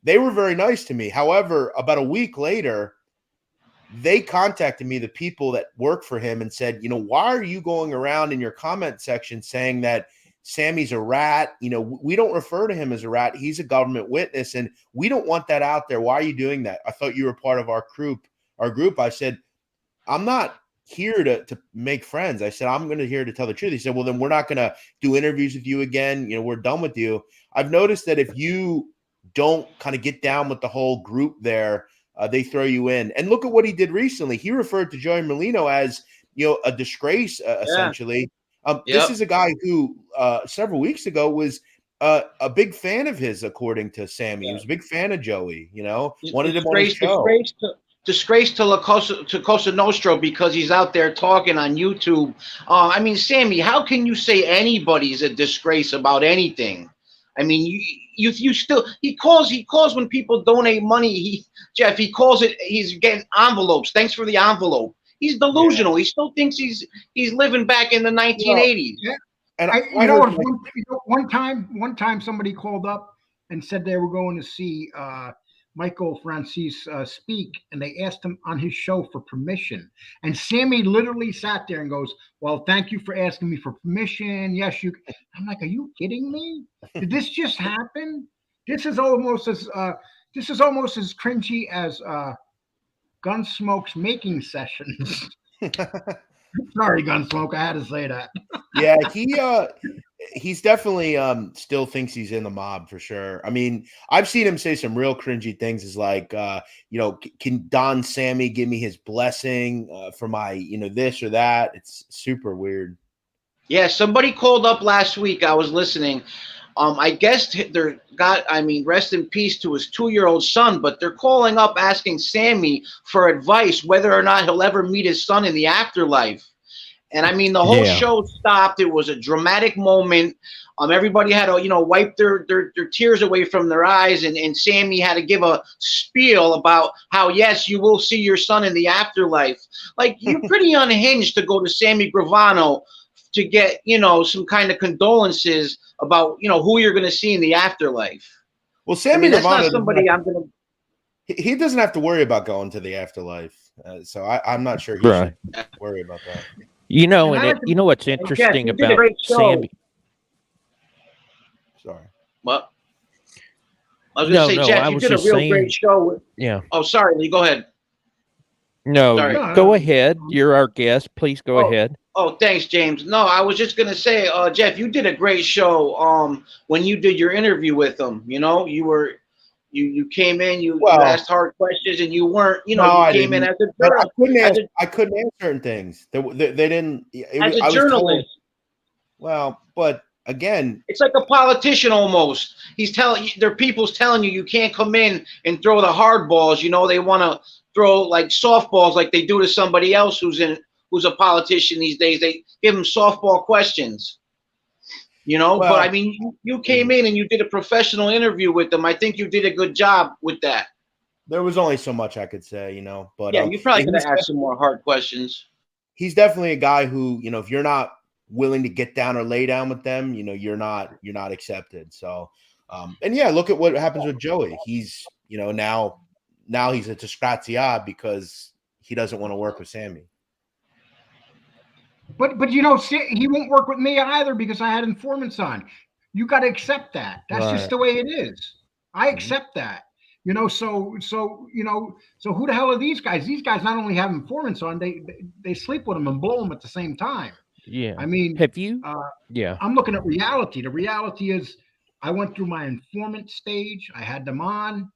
F: they were very nice to me. However, about a week later, they contacted me, the people that work for him, and said, you know, why are you going around in your comment section saying that Sammy's a rat? You know, we don't refer to him as a rat. He's a government witness, and we don't want that out there. Why are you doing that? I thought you were part of our group. I said, I'm not here to make friends. I said, I'm going to here to tell the truth. He said, well, then we're not going to do interviews with you again. You know, we're done with you. I've noticed that if you don't kind of get down with the whole group there, they throw you in. And look at what he did recently. He referred to Joey Merlino as, you know, a disgrace, essentially. This is a guy who several weeks ago was a big fan of his, according to Sammy. He was a big fan of Joey, you know, wanted him on his show.
E: Disgrace to Cosa Nostra because he's out there talking on YouTube. I mean, Sammy, how can you say anybody's a disgrace about anything? I mean, you still, he calls when people donate money. Jeff, he calls it, he's getting envelopes. Thanks for the envelope. He's delusional. He still thinks he's living back in the 1980s.
A: Yeah. And you know what? One time somebody called up and said they were going to see Michael Francis speak, and they asked him on his show for permission. And Sammy literally sat there and goes, well, thank you for asking me for permission. Yes, you. I'm like, are you kidding me? Did this just happen? This is almost as cringy as Gunsmoke's making sessions. Sorry, Gunsmoke, I had to say that.
F: Yeah, he's definitely still thinks he's in the mob for sure. I mean, I've seen him say some real cringy things, is like, you know, can Don Sammy give me his blessing for my, you know, this or that? It's super weird.
E: Yeah, somebody called up last week. I was listening. I guess rest in peace to his 2-year-old son, but they're calling up asking Sammy for advice whether or not he'll ever meet his son in the afterlife. And I mean, the whole show stopped. It was a dramatic moment. Everybody had to, you know, wipe their tears away from their eyes, and Sammy had to give a spiel about how, yes, you will see your son in the afterlife. Like, you're pretty unhinged to go to Sammy Gravano to get, you know, some kind of condolences about, you know, who you're going to see in the afterlife.
F: Well, Sammy
E: that's
F: Gravano,
E: not somebody I'm going
F: to. He doesn't have to worry about going to the afterlife, so I'm not sure he should worry about that.
B: You know, you know what's interesting about Sammy?
F: Sorry.
E: What? I was going to say, Jeff,
B: I
E: you
B: was
E: did a
B: just
E: real
B: saying,
E: great show.
B: yeah.
E: Oh, sorry, Lee. Go ahead.
B: No,
E: Sorry.
B: go ahead. You're our guest. Please go ahead.
E: Oh, thanks, James. No, I was just gonna say, Jeff, you did a great show. When you did your interview with him, you came in, you asked hard questions, and you weren't,
F: No,
E: you
F: I
E: came in
F: didn't.
E: as a
F: But
E: journalist.
F: I couldn't answer certain things. They didn't.
E: As a
F: I was told.
E: journalist,
F: Well, but again,
E: it's like a politician almost. He's telling you, there are people's telling you can't come in and throw the hard balls. They want to throw like softballs, like they do to somebody else who's a politician these days. They give them softball questions. But I mean, you came in and you did a professional interview with them. I think you did a good job with that.
F: There was only so much I could say, but
E: yeah, you probably could have asked some more hard questions.
F: He's definitely a guy who, if you're not willing to get down or lay down with them, you're not accepted. So, and yeah, look at what happens with Joey. He's, now he's a disgraziat because he doesn't want to work with Sammy.
A: But he won't work with me either because I had informants on. You got to accept that. That's just the way it is. I accept that. So who the hell are these guys? These guys not only have informants on, they sleep with them and blow them at the same time.
B: Yeah.
A: I mean,
B: have you? Yeah.
A: I'm looking at reality. The reality is I went through my informant stage. I had them on.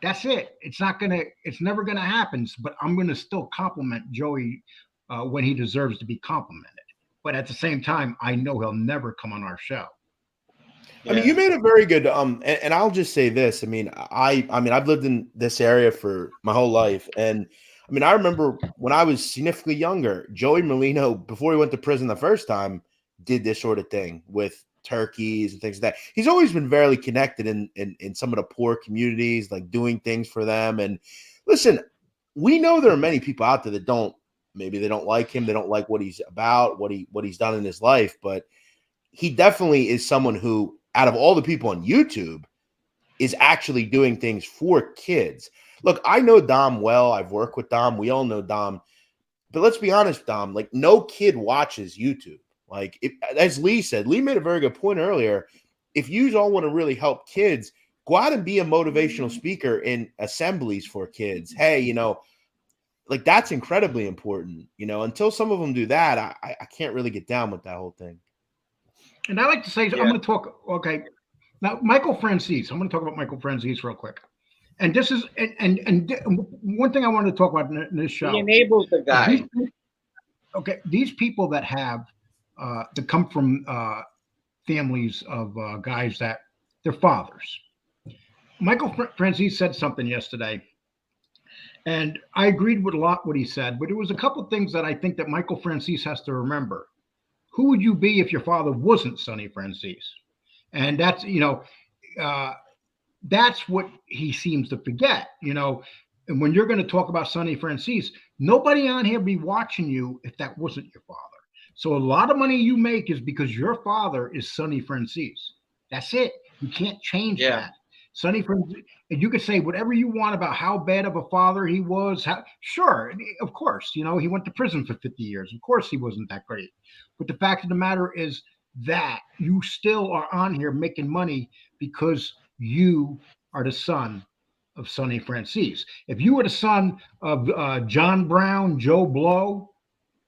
A: That's it. It's never gonna happen. But I'm gonna still compliment Joey when he deserves to be complimented. But at the same time, I know he'll never come on our show.
F: I mean, you made a very good and I'll just say this. I mean, I've lived in this area for my whole life, and I mean, I remember when I was significantly younger, Joey Merlino, before he went to prison the first time, did this sort of thing with turkeys and things like that. He's always been very connected in some of the poor communities, like doing things for them. And listen, we know there are many people out there that maybe they don't like him. They don't like what he's about, what he's done in his life. But he definitely is someone who, out of all the people on YouTube, is actually doing things for kids. Look, I know Dom well. I've worked with Dom. We all know Dom. But let's be honest, Dom, like no kid watches YouTube. Like, as Lee said, Lee made a very good point earlier. If you all want to really help kids, go out and be a motivational speaker in assemblies for kids. Hey, like that's incredibly important. Until some of them do that, I can't really get down with that whole thing. And
A: I like to say, I'm going to talk, okay. Now, Michael Franzese, I'm going to talk about Michael Franzese real quick. And this is, and one thing I wanted to talk about in this show.
E: He enables the guy.
A: These people that have, that come from families of guys that they're fathers. Michael Franzese said something yesterday, and I agreed with a lot what he said, but there was a couple of things that I think that Michael Franzese has to remember. Who would you be if your father wasn't Sonny Franzese? And that's, that's what he seems to forget, and when you're going to talk about Sonny Franzese, nobody on here be watching you if that wasn't your father. So a lot of money you make is because your father is Sonny Franzese. That's it. You can't change that. Sonny Franzese, and you could say whatever you want about how bad of a father he was. Sure, of course, he went to prison for 50 years. Of course he wasn't that great. But the fact of the matter is that you still are on here making money because you are the son of Sonny Franzese. If you were the son of John Brown, Joe Blow,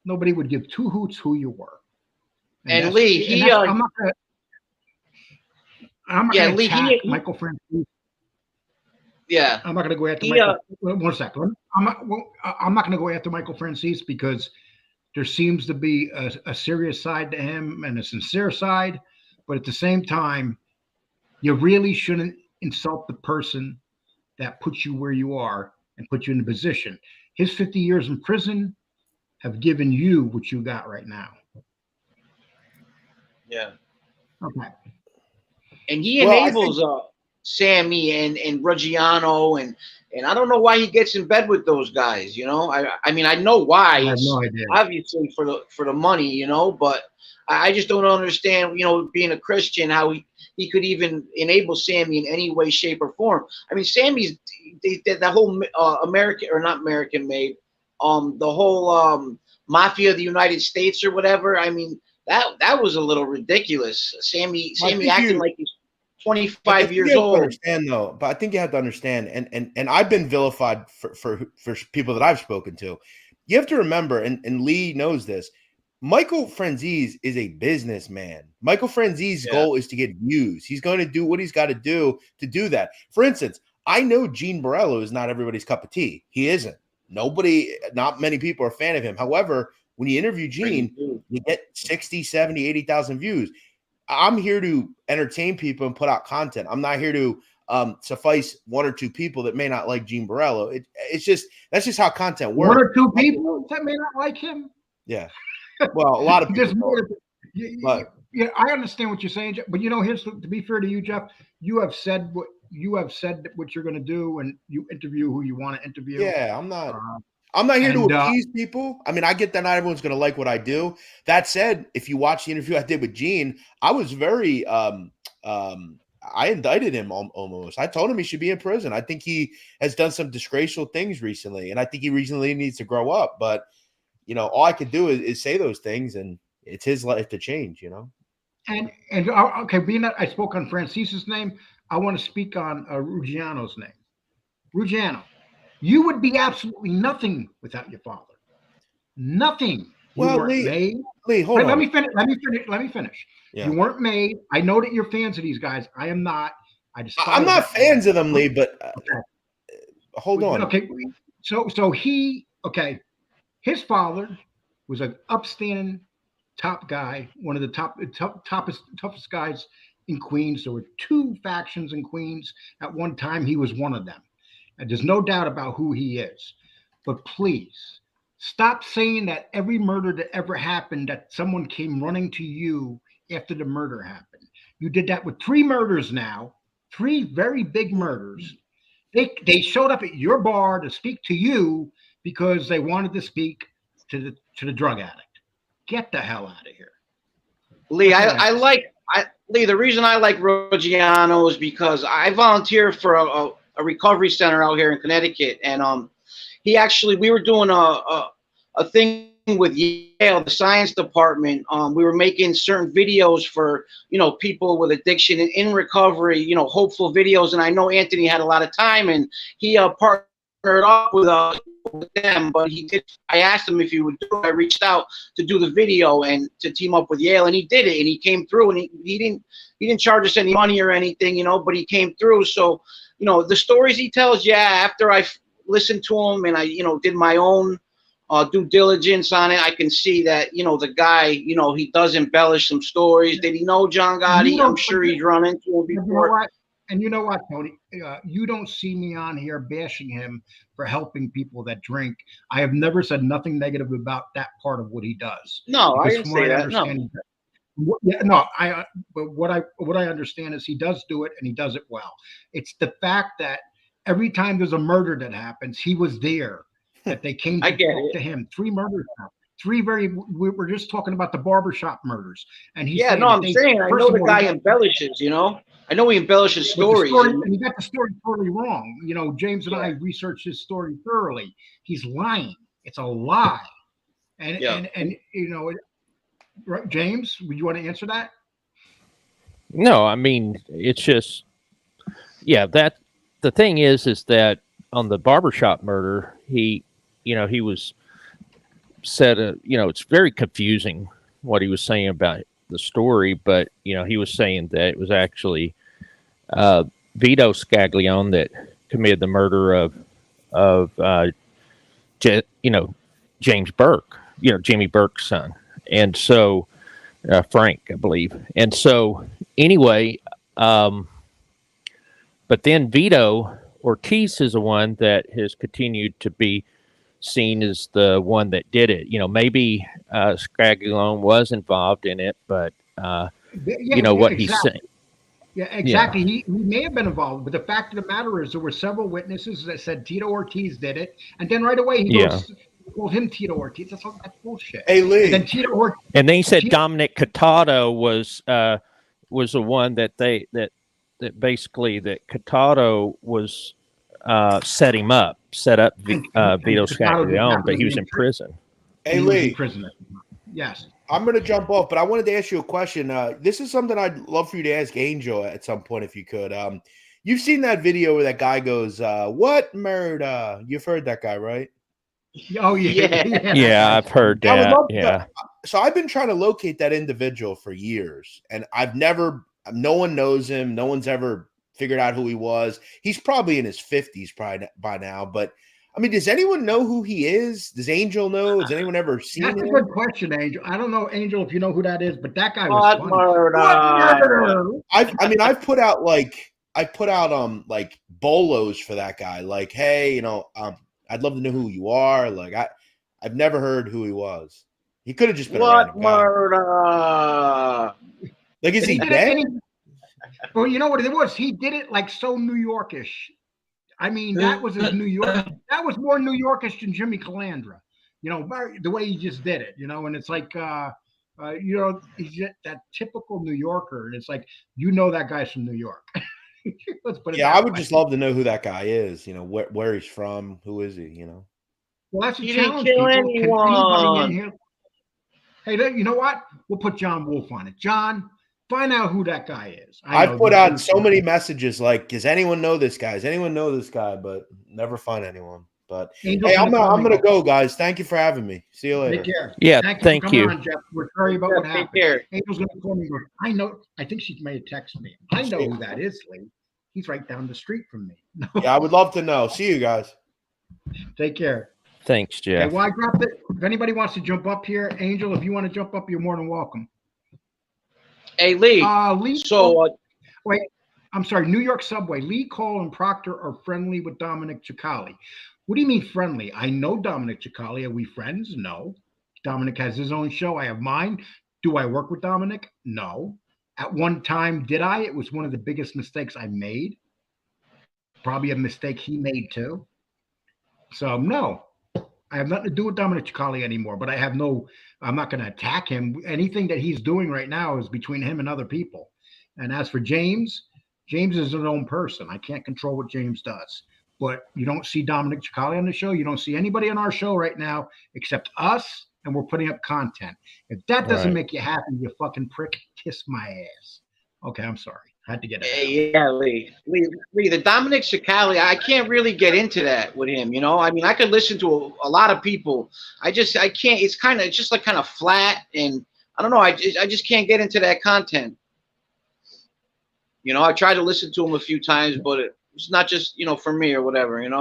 A: nobody would give two hoots who you were.
E: And Lee,
A: I'm not going to attack Michael Franzese.
E: Yeah,
A: I'm not going to go after Michael. One second. I'm not going to go after Michael Franzese because there seems to be a serious side to him and a sincere side, but at the same time, you really shouldn't insult the person that puts you where you are and put you in a position. His 50 years in prison have given you what you got right now.
E: Yeah.
A: Okay.
E: And he enables Sammy and Ruggiano and I don't know why he gets in bed with those guys, I mean, I know why.
A: I have no idea.
E: Obviously for the money, but I just don't understand, being a Christian, how he could even enable Sammy in any way, shape, or form. I mean, Sammy's that whole American or not American made, the whole mafia of the United States or whatever. I mean, that was a little ridiculous. Sammy acting like he's. 25 years
F: you have to
E: old.
F: understand, though, but I think you have to understand, and I've been vilified for people that I've spoken to. You have to remember, and Lee knows this. Michael Franzese is a businessman. Michael Franzese's goal is to get views. He's going to do what he's got to do that. For instance, I know Gene Borello is not everybody's cup of tea. He isn't. Not many people are a fan of him. However, when you interview Gene, you get 60, 70, 80,000 views. I'm here to entertain people and put out content. I'm not here to suffice one or two people that may not like Gene Borello. That's just how content works.
A: One or two people that may not like him.
F: Yeah. Well, a lot of people.
A: Yeah, I understand what you're saying, but here's to be fair to you, Jeff. You have said what you're going to do, and you interview who you want to interview.
F: Yeah, I'm not here to appease people. I mean, I get that not everyone's going to like what I do. That said, if you watch the interview I did with Gene, I was very I indicted him almost. I told him he should be in prison. I think he has done some disgraceful things recently, and I think he recently needs to grow up. But all I could do is say those things, and it's his life to change.
A: And okay, being that I spoke on Francese's name, I want to speak on Ruggiano's name. Ruggiano, you would be absolutely nothing without your father. Nothing.
F: Well,
A: Lee,
F: hold on.
A: Let me finish. Yeah. You weren't made. I know that you're fans of these guys. I am not.
F: I'm not fans of them, Lee, but hold on.
A: Okay. So his father was an upstanding top guy, one of the toughest guys in Queens. There were two factions in Queens. At one time, he was one of them. And there's no doubt about who he is. But please, stop saying that every murder that ever happened, that someone came running to you after the murder happened. You did that with 3 murders now, 3 very big murders. They showed up at your bar to speak to you because they wanted to speak to the drug addict. Get the hell out of here.
E: Lee, Lee, the reason I like Ruggiano is because I volunteer for a recovery center out here in Connecticut, and we were doing a thing with Yale, the science department. We were making certain videos for people with addiction and in recovery, hopeful videos. And I know Anthony had a lot of time, and he partnered up with them. But I asked him if he would do it. I reached out to do the video and to team up with Yale, and he did it. And he came through, and he didn't charge us any money or anything, but he came through. So the stories he tells, after I listened to him and I did my own due diligence on it, I can see that the guy he does embellish some stories. Did he know John Gotti? I'm sure he's run into him before.
A: And you know what, Tony? You don't see me on here bashing him for helping people that drink. I have never said nothing negative about that part of what he does.
E: No, I didn't say that.
A: But what I understand is he does do it, and he does it well. It's the fact that every time there's a murder that happens, he was there. That they came to talk to him. 3 murders now. 3 we're just talking about the barbershop murders. And he's
E: I know the guy embellishes, I know he embellishes stories.
A: And he got the story totally wrong. James and I researched his story thoroughly. He's lying. It's a lie. And right, James, would you want to answer that?
B: No, I mean, it's just, that the thing is that on the barbershop murder, he was said, it's very confusing what he was saying about the story, but, he was saying that it was actually Vito Scaglione that committed the murder of James Burke, Jimmy Burke's son. And so Frank, I believe. And so anyway, but then Vito Ortiz is the one that has continued to be seen as the one that did it. Maybe Scaglione was involved in it, but what he's saying.
A: Yeah, exactly. Yeah. He may have been involved, but the fact of the matter is there were several witnesses that said Tito Ortiz did it, and then right away he called him Tito Ortiz. That's bullshit.
F: Hey, Lee.
A: And then
B: he said Dominic Catato was the one that basically Catato was set up Vito Scaglione, but he was in prison.
F: Hey, Lee.
A: In prison. Yes.
F: I'm going to jump off, but I wanted to ask you a question. This is something I'd love for you to ask Angel at some point if you could. You've seen that video where that guy goes, "What murder?" You've heard that guy, right?
A: Oh yeah,
E: Yeah.
B: Yeah, I've heard
F: I would
B: that.
F: love to
B: Yeah.
F: So I've been trying to locate that individual for years, and no one knows him. No one's ever figured out who he was. He's probably in his 50s probably by now, but I mean, does anyone know who he is? Does Angel know? Has anyone ever seen
A: that's a
F: him?
A: good question, Angel. I don't know, Angel, if you know who that is, but that guy was
E: What
A: funny.
E: murder?
A: What murder?
F: I've put out like bolos for that guy. Like, hey, I'd love to know who you are. Like, I've never heard who he was. He could have just been a
E: What
F: random guy.
E: murder?
F: Like, is he
A: did it
F: dead?
A: Well, you know what it was? He did it like so New Yorkish. I mean, that was his New York. That was more New Yorkish than Jimmy Calandra. You know, the way he just did it. You know, and it's like, he's just that typical New Yorker, and it's like, that guy's from New York. Let's put it.
F: Yeah,
A: that
F: I would
A: way.
F: just love to know who that guy is. You know, where he's from, who is he? You know.
A: Well, that's a
E: He didn't
A: challenge.
E: kill
A: People. Can anybody in
E: anyone.
A: here? Hey, you know what? We'll put John Wolf on it. John, find out who that guy is.
F: I've put out so many messages like, does anyone know this guy? Does anyone know this guy? But never find anyone. But
A: Angel's
F: hey, I'm
A: gonna
F: gonna go, guys. Thank you for having me. See you later.
A: Take care.
B: Yeah,
A: Thank you for
B: thank you.
A: coming on, Jeff. We're sorry about what
E: Take
A: happened.
E: care.
A: Angel's gonna call me. I know. I think she may have texted me. I know who that is, Lee. He's right down the street from me. No.
F: Yeah, I would love to know. See you guys.
A: Take care.
B: Thanks,
A: Okay,
B: Jeff.
A: well, I dropped it. If anybody wants to jump up here, Angel, if you want to jump up, you're more than welcome.
E: Hey, Lee.
A: Lee.
E: So,
A: Wait. I'm sorry. New York Subway. Lee Cole and Proctor are friendly with Dominic Ciccali. What do you mean friendly? I know Dominic Ciccali. Are we friends? No. Dominic has his own show. I have mine. Do I work with Dominic? No. At one time, did I? It was one of the biggest mistakes I made. Probably a mistake he made too. So no, I have nothing to do with Dominic Ciccali anymore. But I'm not going to attack him. Anything that he's doing right now is between him and other people. And as for James is his own person. I can't control what James does. But you don't see Dominic Ciccali on the show. You don't see anybody on our show right now except us, and we're putting up content. If that doesn't make you happy, you fucking prick, kiss my ass. Okay, I'm sorry. I had to get it.
E: yeah, Lee, the Dominic Ciccali, I can't really get into that with him. You know, I mean, I could listen to a lot of people. I can't. It's just like kind of flat, and I don't know. I just can't get into that content. You know, I tried to listen to him a few times, but it's not just, for me or whatever, And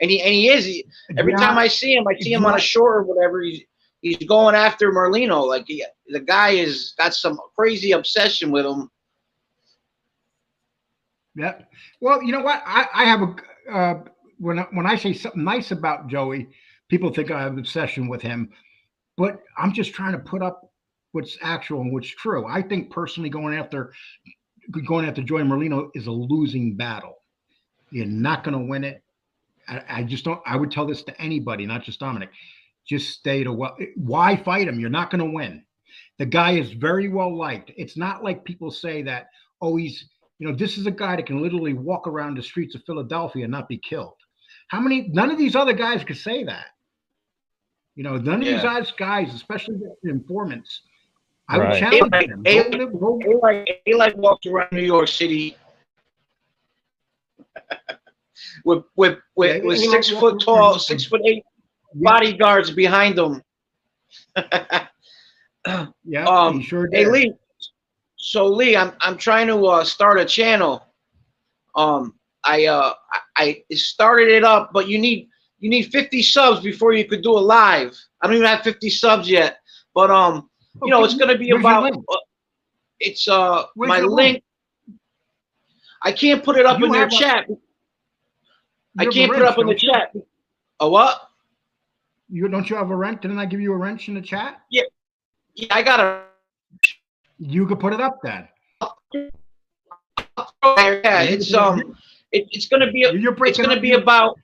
E: every time I see him on a shore or whatever, he's going after Merlino. Like the guy has got some crazy obsession with him.
A: Yeah. Well, you know what? I have when I say something nice about Joey, people think I have an obsession with him, but I'm just trying to put up what's actual and what's true. I think personally going after Joey Merlino is a losing battle. You're not going to win it. I just don't. I would tell this to anybody, not just Dominic. Just stay to why fight him? You're not going to win. The guy is very well liked. It's not like people say that, he's, this is a guy that can literally walk around the streets of Philadelphia and not be killed. None of these other guys could say that. None of these other guys, especially the informants, I would challenge them.
E: He walks around New York City with 6 foot tall, 6'8" bodyguards behind him.
A: Yeah, he sure did.
E: Hey, Lee. So Lee, I'm trying to start a channel. I started it up, but you need 50 subs before you could do a live. I don't even have 50 subs yet, but it's going to be about. It's my link. I can't put it up in their chat. I can't put it up in the chat. A what?
A: Don't you have a wrench? Didn't I give you a wrench in the chat?
E: Yeah, I got a.
A: You could put it up then.
E: Yeah, it's gonna be. It's gonna be about.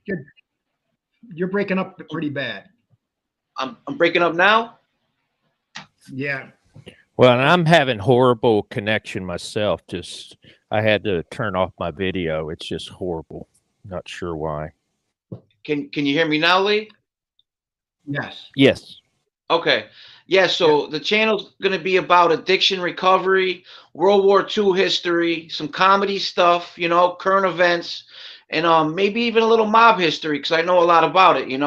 A: You're breaking up pretty bad.
E: I'm breaking up now.
A: Yeah.
B: Well, and I'm having horrible connection myself. I had to turn off my video. It's just horrible. Not sure why.
E: Can you hear me now, Lee?
A: Yes.
B: Yes.
E: Okay. Yeah, so the channel's going to be about addiction recovery, World War II history, some comedy stuff, current events, and maybe even a little mob history because I know a lot about it, and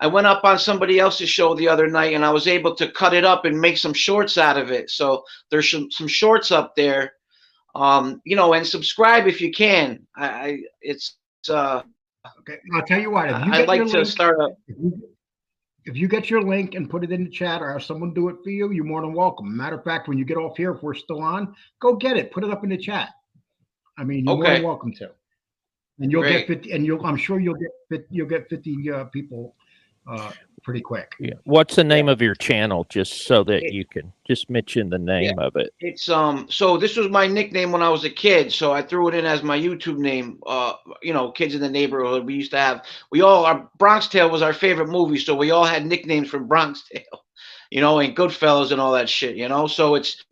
E: I went up on somebody else's show the other night and I was able to cut it up and make some shorts out of it. So there's some shorts up there, and subscribe if you can. It's
A: Okay, I'll tell you what. If you
E: I
A: get
E: like
A: your
E: to
A: link,
E: start up.
A: if you get your link and put it in the chat, or have someone do it for you, you're more than welcome. Matter of fact, when you get off here, if we're still on, go get it. Put it up in the chat. I mean, you're more than
E: Okay.
A: welcome to. And you'll
E: Great.
A: get 50, and I'm sure you'll get 50 people pretty quick.
B: Yeah. What's the name of your channel, just so that you can just mention the name of it?
E: It's so this was my nickname when I was a kid, so I threw it in as my YouTube name. Kids in the neighborhood. We used to have our Bronx Tale was our favorite movie, so we all had nicknames from Bronx Tale, and Goodfellas and all that shit, So it's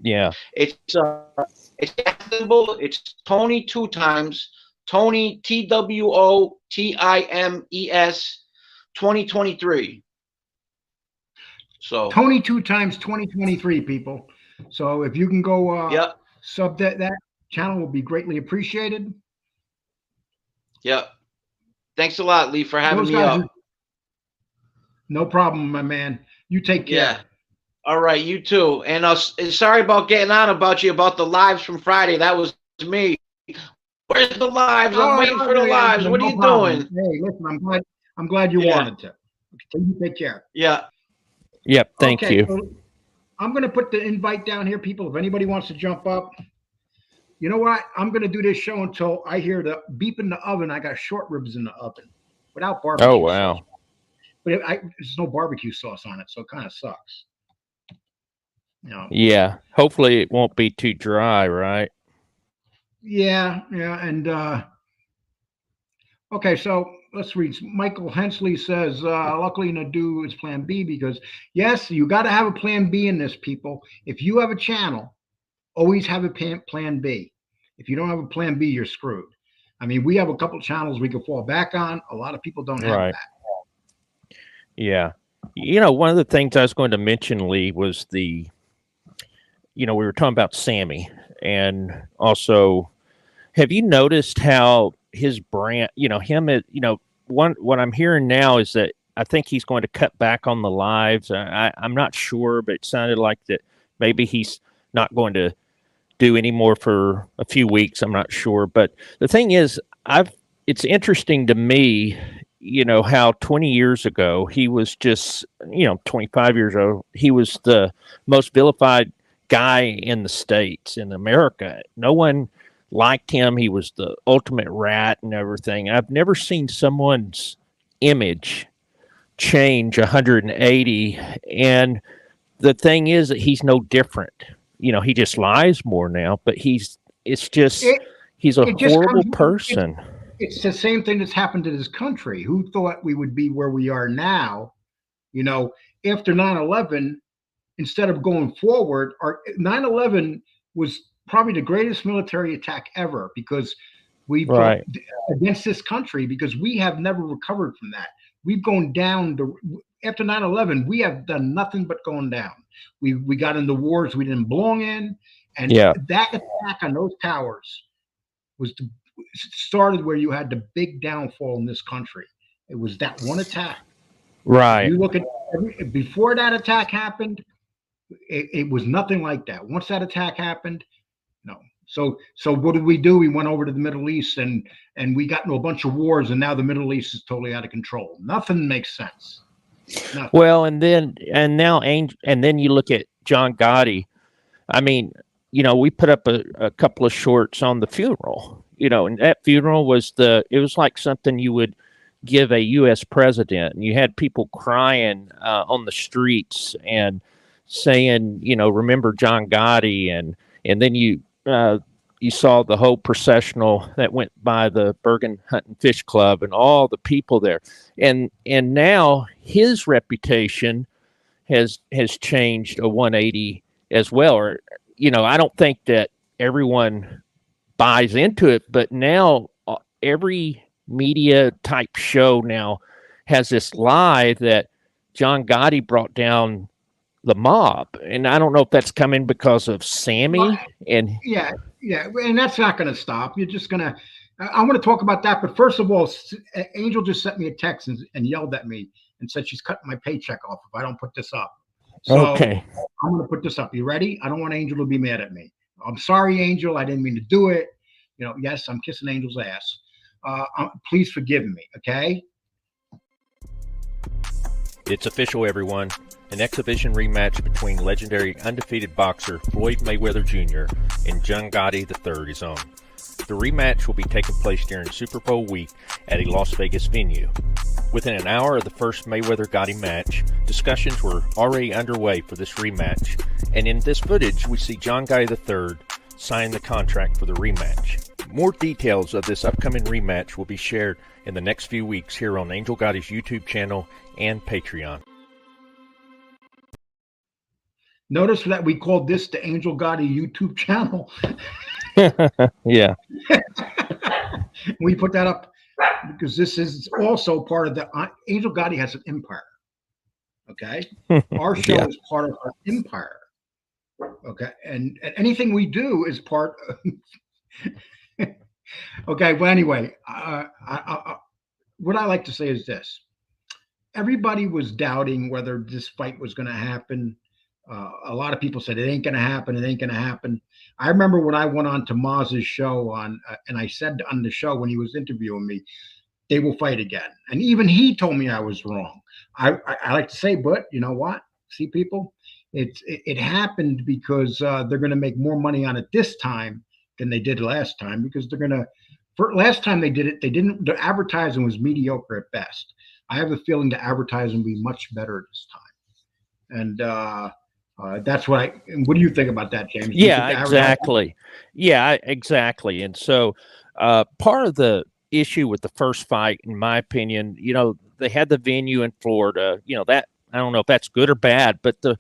E: simple. It's Tony 2 times Tony TWOTIMES 2023. So
A: Tony 2 times 2023, people. So if you can go sub that channel, will be greatly appreciated.
E: Yeah. Thanks a lot, Lee, for having me up.
A: No problem, my man. You take care.
E: Yeah. All right, you too. And sorry about getting on about you about the lives from Friday. That was me. Where's the lives? I'm waiting for the lives. What are you doing?
A: Hey, listen, I'm glad you wanted to. Okay, you take care.
E: Yeah.
B: Yep. Thank you.
A: So I'm going to put the invite down here, people. If anybody wants to jump up, you know what? I'm going to do this show until I hear the beep in the oven. I got short ribs in the oven without barbecue.
B: Oh, wow.
A: Sauce. But there's no barbecue sauce on it, so it kind of sucks.
B: Yeah. Hopefully it won't be too dry, right?
A: Yeah. And okay, so let's read. Michael Hensley says, luckily Nadu is plan B because, yes, you got to have a plan B in this, people. If you have a channel, always have a plan B. If you don't have a plan B, you're screwed. I mean, we have a couple channels we can fall back on. A lot of people don't have that.
B: Yeah. One of the things I was going to mention, Lee, was we were talking about Sammy, and also, have you noticed how his brand, what I'm hearing now is that I think he's going to cut back on the lives. I'm not sure, but it sounded like that maybe he's not going to do any more for a few weeks. I'm not sure. But the thing is, it's interesting to me, how 20 years ago he was just, 25 years old, he was the most vilified guy in the States, in America. No one liked him. He was the ultimate rat and everything. I've never seen someone's image change 180. And the thing is that he's no different. He just lies more now, but he's a horrible person.
A: It's the same thing that's happened to this country. Who thought we would be where we are now? After 9/11, instead of going forward, 9/11 was probably the greatest military attack ever because we fought against this country because we have never recovered from that. We've gone down after 9/11. We have done nothing but going down. We got into wars we didn't belong in, and that attack on those towers started where you had the big downfall in this country. It was that one attack.
B: Right.
A: You look at before that attack happened, it was nothing like that. Once that attack happened, no. So what did we do? We went over to the Middle East and we got into a bunch of wars, and now the Middle East is totally out of control. Nothing makes sense. Nothing.
B: Well, and then you look at John Gotti. I mean, we put up a couple of shorts on the funeral. And that funeral was like something you would give a U.S. president, and you had people crying on the streets and saying, remember John Gotti, and then you saw the whole processional that went by the Bergen Hunt and Fish Club and all the people there, and now his reputation has changed a 180 as well. Or I don't think that everyone buys into it, but now every media type show now has this lie that John Gotti brought down the mob, and I don't know if that's coming because of Sammy and
A: Yeah, and that's not going to stop. You're just going to. I want to talk about that, but first of all, Angel just sent me a text and yelled at me and said she's cutting my paycheck off if I don't put this up. So
B: okay.
A: I'm going to put this up. You ready? I don't want Angel to be mad at me. I'm sorry, Angel. I didn't mean to do it. Yes, I'm kissing Angel's ass. Please forgive me, okay?
B: It's official, everyone. An exhibition rematch between legendary undefeated boxer Floyd Mayweather Jr. and John Gotti III is on. The rematch will be taking place during Super Bowl week at a Las Vegas venue. Within an hour of the first Mayweather-Gotti match, discussions were already underway for this rematch, and in this footage we see John Gotti III sign the contract for the rematch. More details of this upcoming rematch will be shared in the next few weeks here on Angel Gotti's YouTube channel and Patreon.
A: Notice that we called this the Angel Gotti YouTube channel.
B: Yeah.
A: We put that up because this is also part of the Angel Gotti has an empire. Okay. Our show is part of our empire. Okay. And anything we do is part of. Okay. Well, anyway, what I like to say is this. Everybody was doubting whether this fight was going to happen. A lot of people said it ain't going to happen. It ain't going to happen. I remember when I went on to Maz's show and I said on the show when he was interviewing me, they will fight again. And even he told me I was wrong. I like to say, but you know what? See, people, it happened because they're going to make more money on it this time than they did last time because they're going to. For last time they did it, the advertising was mediocre at best. I have a feeling the advertising will be much better this time. And that's what what do you think about that, James?
B: Yeah, exactly. Yeah, exactly. And so part of the issue with the first fight, in my opinion, they had the venue in Florida, that I don't know if that's good or bad, but the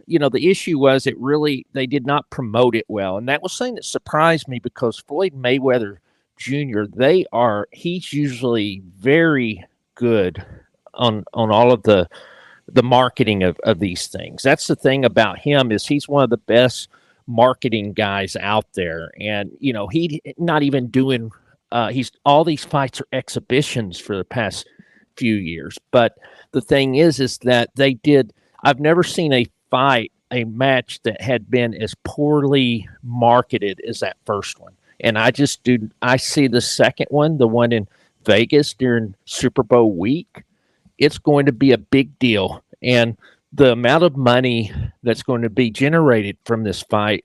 B: issue was they did not promote it well. And that was something that surprised me because Floyd Mayweather Jr., he's usually very good on all of the marketing of these things. That's the thing about him is he's one of the best marketing guys out there. And, he not even doing, all these fights are exhibitions for the past few years. But the thing is that I've never seen a match that had been as poorly marketed as that first one. And I see the second one, the one in Vegas during Super Bowl week. It's going to be a big deal. And the amount of money that's going to be generated from this fight,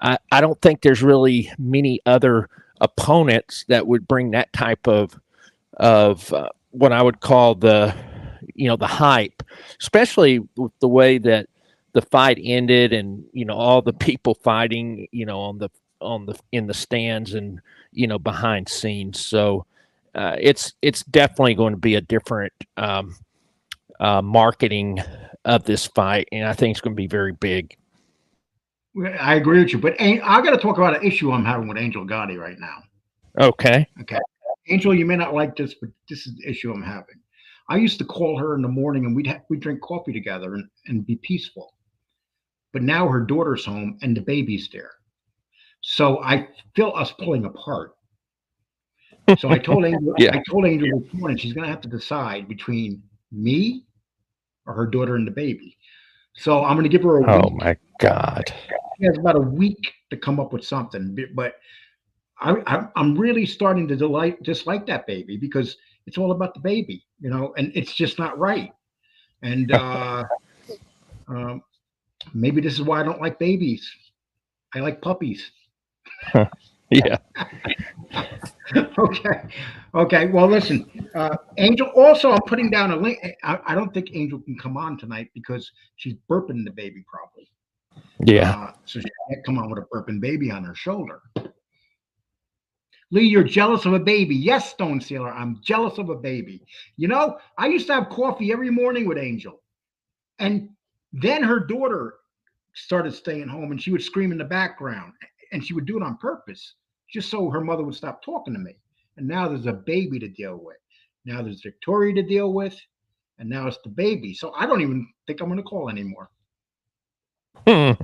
B: I don't think there's really many other opponents that would bring that type of what I would call the hype, especially with the way that the fight ended and, all the people fighting, in the stands and, behind scenes. So it's definitely going to be a different marketing of this fight, and I think it's going to be very big.
A: I agree with you, but I got to talk about an issue I'm having with Angel Gotti right now.
B: Okay.
A: Angel, you may not like this, but this is the issue I'm having. I used to call her in the morning and we'd drink coffee together and be peaceful. But now her daughter's home and the baby's there. So I feel us pulling apart. So I told Angel, I told Angel this morning she's going to have to decide between me or her daughter and the baby. So I'm going to give her a week.
B: Oh my God.
A: She has about a week to come up with something, but I'm really starting to dislike that baby because it's all about the baby, and it's just not right. And maybe this is why I don't like babies. I like puppies.
B: Yeah.
A: Okay. Well, listen, Angel. Also, I'm putting down a link. I don't think Angel can come on tonight because she's burping the baby probably.
B: Yeah.
A: So she can't come on with a burping baby on her shoulder. Lee, you're jealous of a baby. Yes, Stone Sailor, I'm jealous of a baby. I used to have coffee every morning with Angel. And then her daughter started staying home and she would scream in the background. And she would do it on purpose, just so her mother would stop talking to me. And now there's a baby to deal with. Now there's Victoria to deal with. And now it's the baby. So I don't even think I'm going to call anymore. I'm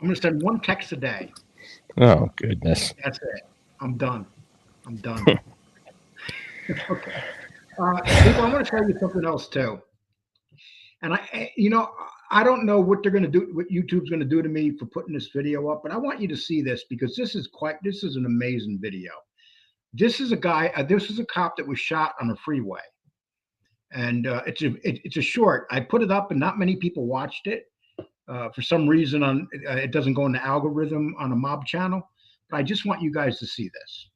A: gonna send one text a day.
B: Oh goodness.
A: That's it. I'm done. I'm done. Okay. People, I want to tell you something else too. And I don't know what they're going to do, what YouTube's going to do to me for putting this video up, but I want you to see this because this is an amazing video. This is a guy, this is a cop that was shot on a freeway. And it's a short. I put it up and not many people watched it. For some reason it doesn't go in the algorithm on a mob channel, but I just want you guys to see this.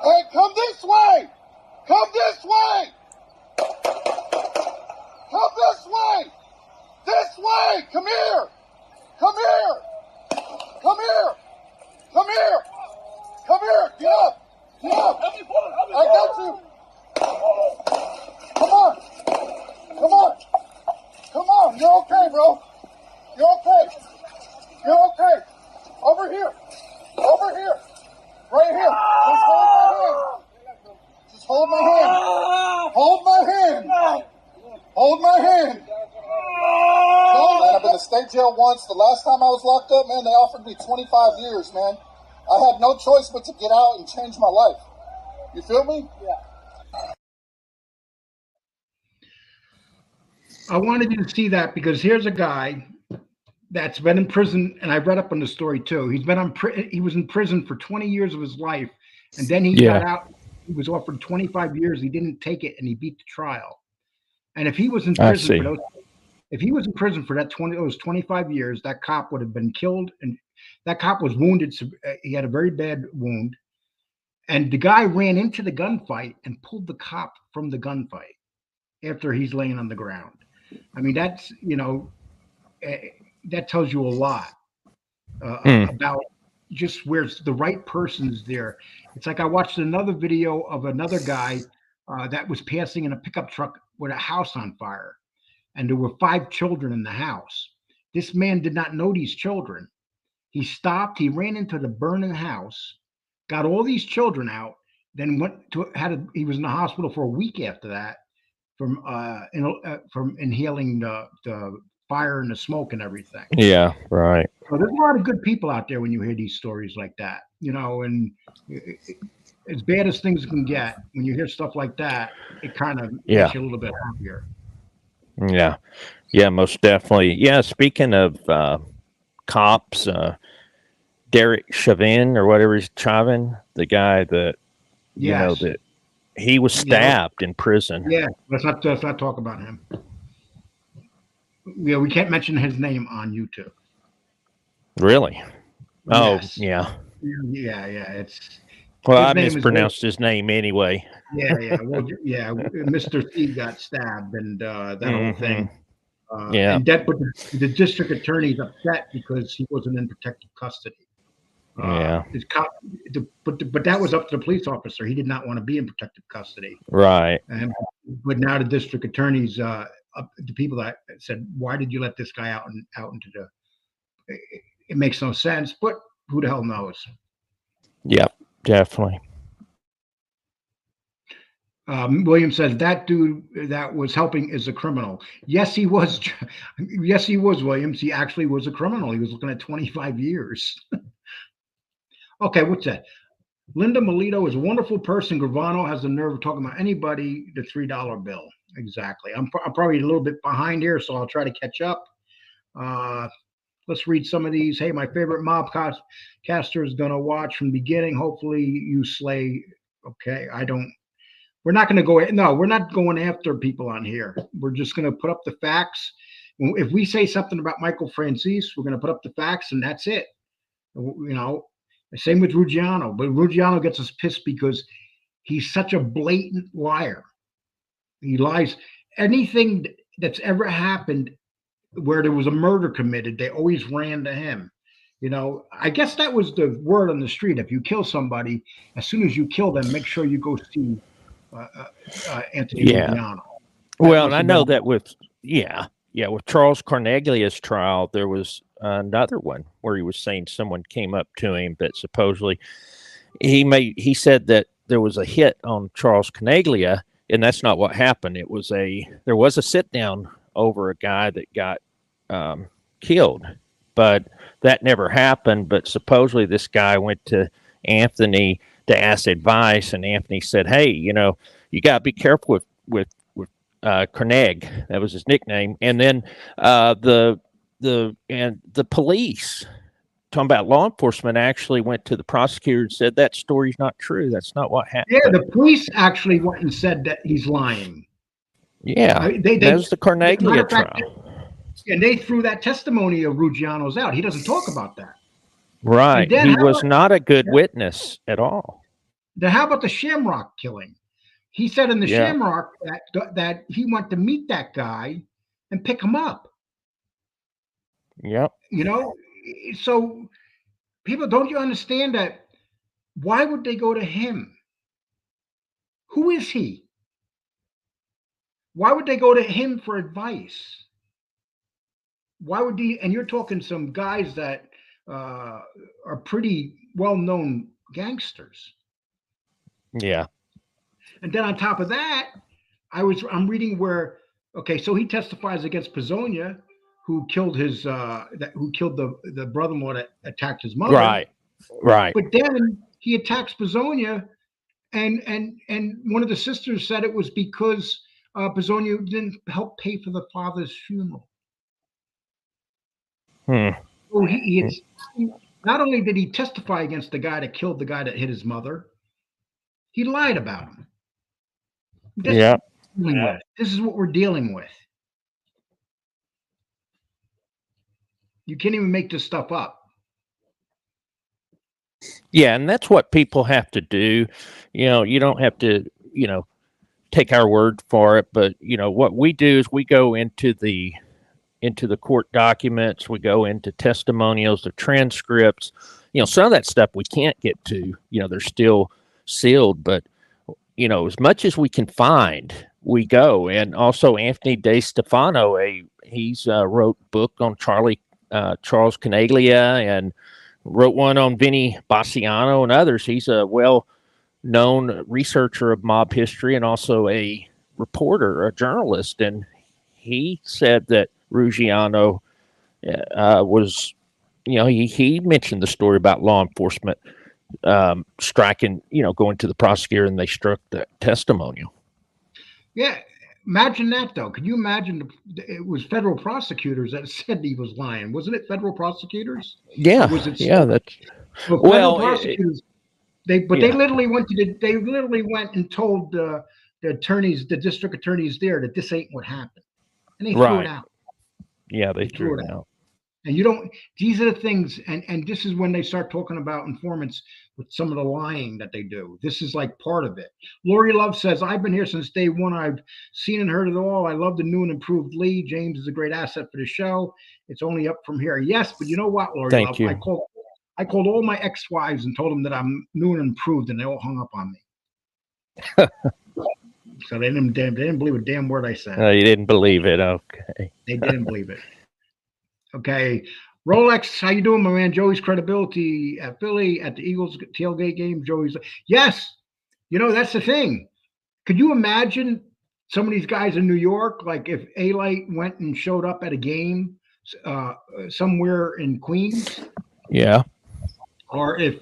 G: Hey, come this way! Come this way! Come this way! This way! Come here! Come here! Come here! Come here! Come here! Get up! Get up! I got you! Come on! Come on! Come on! You're okay, bro! You're okay! You're okay! Over here! Over here! Right here! Just hold my hand! Just hold my hand! Hold my hand! Hold my hand! No, man, I've been to state jail once. The last time I was locked up, man, they offered me 25 years, man. I had no choice but to get out and change my life. You feel me? Yeah.
A: I wanted you to see that because here's a guy that's been in prison, and I read up on the story too. He was in prison for 20 years of his life, and then he got out. He was offered 25 years. He didn't take it, and he beat the trial. And if he was in prison for those 25 years, that cop would have been killed, and that cop was wounded. He had a very bad wound, and the guy ran into the gunfight and pulled the cop from the gunfight after he's laying on the ground. I mean, that's that tells you a lot about just where the right person's there. It's like I watched another video of another guy that was passing in a pickup truck with a house on fire, and there were 5 children in the house. This man did not know these children. He stopped, he ran into the burning house, got all these children out, then he was in the hospital for a week after that from inhaling the fire and the smoke and everything.
B: Yeah, right.
A: So there's a lot of good people out there when you hear these stories like that, and as bad as things can get, when you hear stuff like that, it kind of makes you a little bit happier.
B: Yeah. Yeah, most definitely. Yeah, speaking of cops, Derek Chauvin or whatever he's Chauvin, the guy that that he was stabbed in prison.
A: Yeah, let's not talk about him. Yeah, we can't mention his name on YouTube.
B: Really? Oh,
A: yes.
B: yeah.
A: Yeah. It's
B: I mispronounced his name anyway.
A: Yeah. Well, yeah. Mr. C got stabbed, and that whole thing. And that, but the district attorney's upset because he wasn't in protective custody. But that was up to the police officer. He did not want to be in protective custody.
B: Right.
A: But now the district attorney's the people that said, "Why did you let this guy out into the?" It makes no sense, but who the hell knows?
B: Yeah, definitely.
A: William says that dude that was helping is a criminal. Yes, he was. Yes, he was, Williams. He actually was a criminal. He was looking at 25 years. Okay, what's that? Linda Melito is a wonderful person. Gravano has the nerve of talking about anybody. The $3 bill. Exactly. I'm probably a little bit behind here, so I'll try to catch up. Let's read some of these. Hey, my favorite mobcaster is going to watch from the beginning. Hopefully you slay. Okay, we're not going to go. No, we're not going after people on here. We're just going to put up the facts. If we say something about Michael Franzese, we're going to put up the facts, and that's it. Same with Ruggiano. But Ruggiano gets us pissed because he's such a blatant liar. He lies. Anything that's ever happened where there was a murder committed, they always ran to him. I guess that was the word on the street. If you kill somebody, as soon as you kill them, make sure you go see Anthony Ruggiano.
B: Well, I know that with Charles Corneglia's trial, there was another one where he was saying someone came up to him that supposedly he said that there was a hit on Charles Corneglia and that's not what happened. There was a sit down over a guy that got killed, but that never happened. But supposedly this guy went to Anthony to ask advice, and Anthony said, "Hey, you got to be careful with Carnegie." That was his nickname. And then the police, talking about law enforcement, actually went to the prosecutor and said that story's not true. That's not what happened.
A: Yeah, the police actually went and said that he's lying.
B: Yeah, that was the Carnegie trial.
A: And they threw that testimony of Ruggiano's out. He doesn't talk about that.
B: Right. He was not a good witness at all.
A: Then how about the Shamrock killing? He said in the Shamrock that he went to meet that guy and pick him up.
B: Yep.
A: So people, don't you understand that? Why would they go to him? Who is he? Why would they go to him for advice? Why would he? And you're talking some guys that are pretty well-known gangsters.
B: Yeah.
A: And then on top of that, I'm reading where, okay, so he testifies against Pisonia, who killed the brother-in-law that attacked his mother.
B: Right.
A: But then he attacks Pisonia, and one of the sisters said it was because Pisonia didn't help pay for the father's funeral. So not only did he testify against the guy that killed the guy that hit his mother, he lied about him. This is what we're dealing with. You can't even make this stuff up.
B: Yeah, and that's what people have to do. You don't have to, take our word for it, but what we do is we go into the court documents, we go into testimonials, the transcripts. Some of that stuff we can't get to. They're still sealed, but as much as we can find, we go. And also Anthony De Stefano, he's wrote a book on Charles Canaglia, and wrote one on Vinny Bassiano and others. He's a well-known researcher of mob history and also a reporter, a journalist. And he said that Ruggiano was, he mentioned the story about law enforcement striking, going to the prosecutor, and they struck the testimonial.
A: Yeah. Imagine that, though. Could you imagine it was federal prosecutors that said he was lying? Wasn't it federal prosecutors?
B: Yeah. That's
A: prosecutors. They literally went and told the attorneys, the district attorneys there, that this ain't what happened, and they threw it out.
B: Yeah, they threw it out.
A: And these are the things, and this is when they start talking about informants with some of the lying that they do. This is like part of it. Lori Love says, I've been here since day one. I've seen and heard it all. I love the new and improved Lee. James is a great asset for the show. It's only up from here. Yes, but you know what, Lori
B: Thank
A: Love?
B: you.
A: I called all my ex-wives and told them that I'm new and improved, and they all hung up on me. So they didn't believe a damn word I said.
B: You didn't believe it. Okay.
A: They didn't believe it. Okay. Rolex, how you doing, my man? Joey's credibility at Philly at the Eagles tailgate game. Joey's, yes. That's the thing. Could you imagine some of these guys in New York, like if A-Light went and showed up at a game somewhere in Queens?
B: Yeah.
A: Or if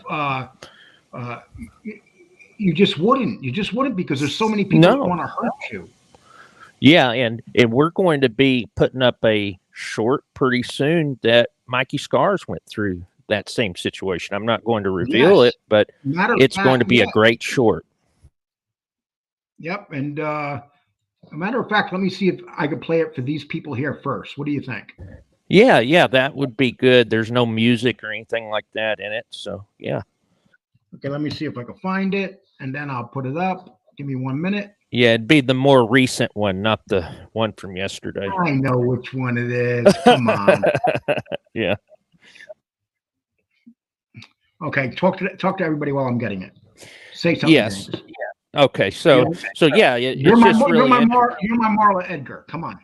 A: you just wouldn't. You just wouldn't, because there's so many people that want to hurt you.
B: Yeah, and we're going to be putting up a short pretty soon that Mikey Scars went through that same situation. I'm not going to reveal it, but it's going to be a great short.
A: Yep, and a matter of fact, let me see if I could play it for these people here first. What do you think?
B: Yeah, that would be good. There's no music or anything like that in it, so yeah.
A: Okay, let me see if I can find it, and then I'll put it up. Give me 1 minute.
B: Yeah, it'd be the more recent one, not the one from yesterday.
A: I know which one it is. Come on.
B: Yeah.
A: Okay, talk to everybody while I'm getting it. Say something.
B: Yes. Yeah. Okay, so yeah,
A: you're my Marla Edgar. Come on.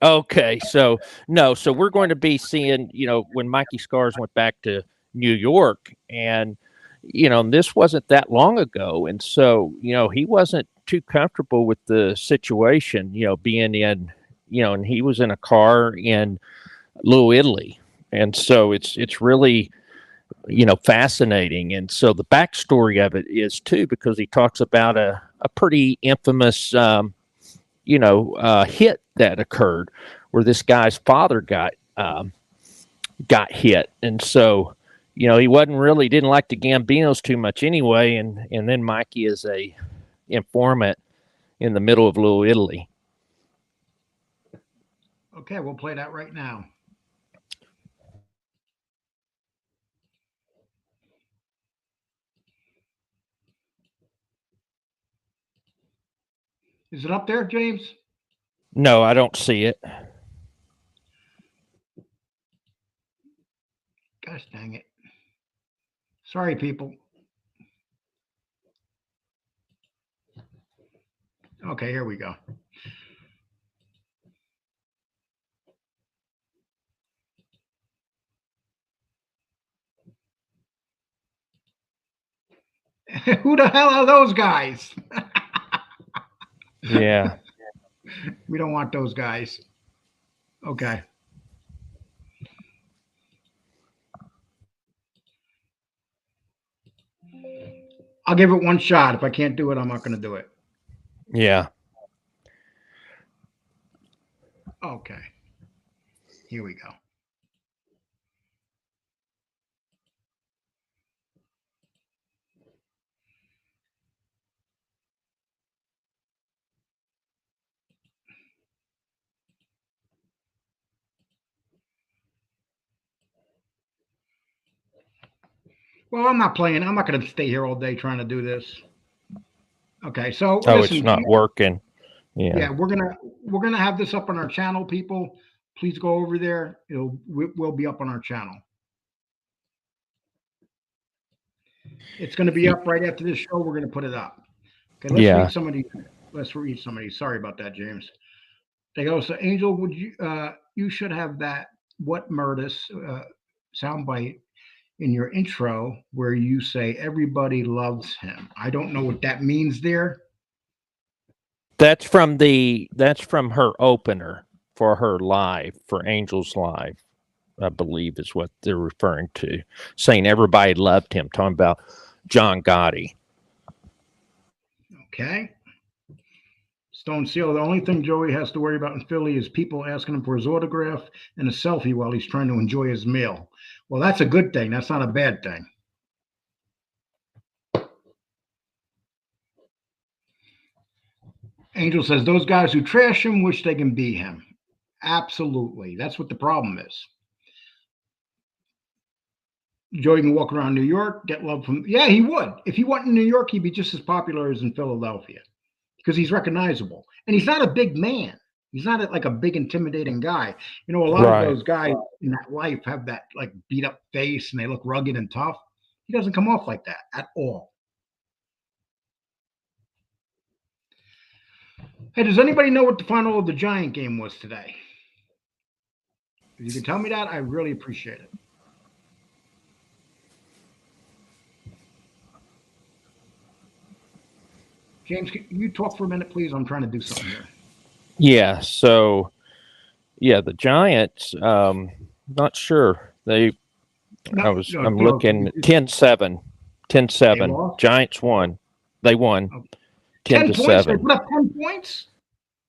B: Okay, so we're going to be seeing, when Mikey Scars went back to New York, and this wasn't that long ago, and so he wasn't too comfortable with the situation, being in, and he was in a car in Little Italy. And so it's really, fascinating. And so the backstory of it is too, because he talks about a pretty infamous, hit that occurred where this guy's father got hit. And so, he didn't like the Gambinos too much anyway. And then Mikey is a informant in the middle of Little Italy.
A: Okay, we'll play that right now. Is it up there, James?
B: No, I don't see it.
A: Gosh dang it. Sorry, people. Okay, here we go. Who the hell are those guys?
B: Yeah.
A: We don't want those guys. Okay. I'll give it one shot. If I can't do it, I'm not going to do it.
B: Yeah.
A: Okay. Here we go. Well, I'm not playing. I'm not going to stay here all day trying to do this. Okay, so listen,
B: it's not working.
A: Yeah, we're gonna have this up on our channel, people. Please go over there. We'll be up on our channel. It's going to be up right after this show. We're going to put it up. Okay, let's read some of these. Let's read some of these. Sorry about that, James. They go, so Angel, would you you should have that what Murtis soundbite in your intro where you say everybody loves him. I don't know what that means there.
B: That's from her opener for her live, for Angel's Live, I believe is what they're referring to, saying everybody loved him, talking about John Gotti.
A: Okay. Stone Seal, the only thing Joey has to worry about in Philly is people asking him for his autograph and a selfie while he's trying to enjoy his meal. Well, that's a good thing. That's not a bad thing. Angel says, those guys who trash him wish they can be him. Absolutely. That's what the problem is. Joey can walk around New York, get love from... Yeah, he would. If he went in New York, he'd be just as popular as in Philadelphia because he's recognizable. And he's not a big man. He's not like a big, intimidating guy. You know, a lot of those guys in that life have that like beat up face and they look rugged and tough. He doesn't come off like that at all. Hey, does anybody know what the final of the Giant game was today? If you can tell me that, I really appreciate it. James, can you talk for a minute, please? I'm trying to do something here.
B: Yeah, so, the Giants, not sure. I'm looking 10-7. 10-7. Giants won. They won. 10-7.
A: They put up 10 points?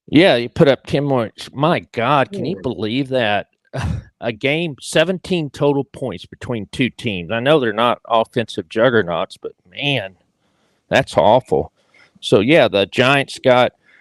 B: Yeah, you put up 10 points. My God, can you believe that? A game, 17 total points between two teams. I know they're not offensive juggernauts, but man, that's awful. So, the Giants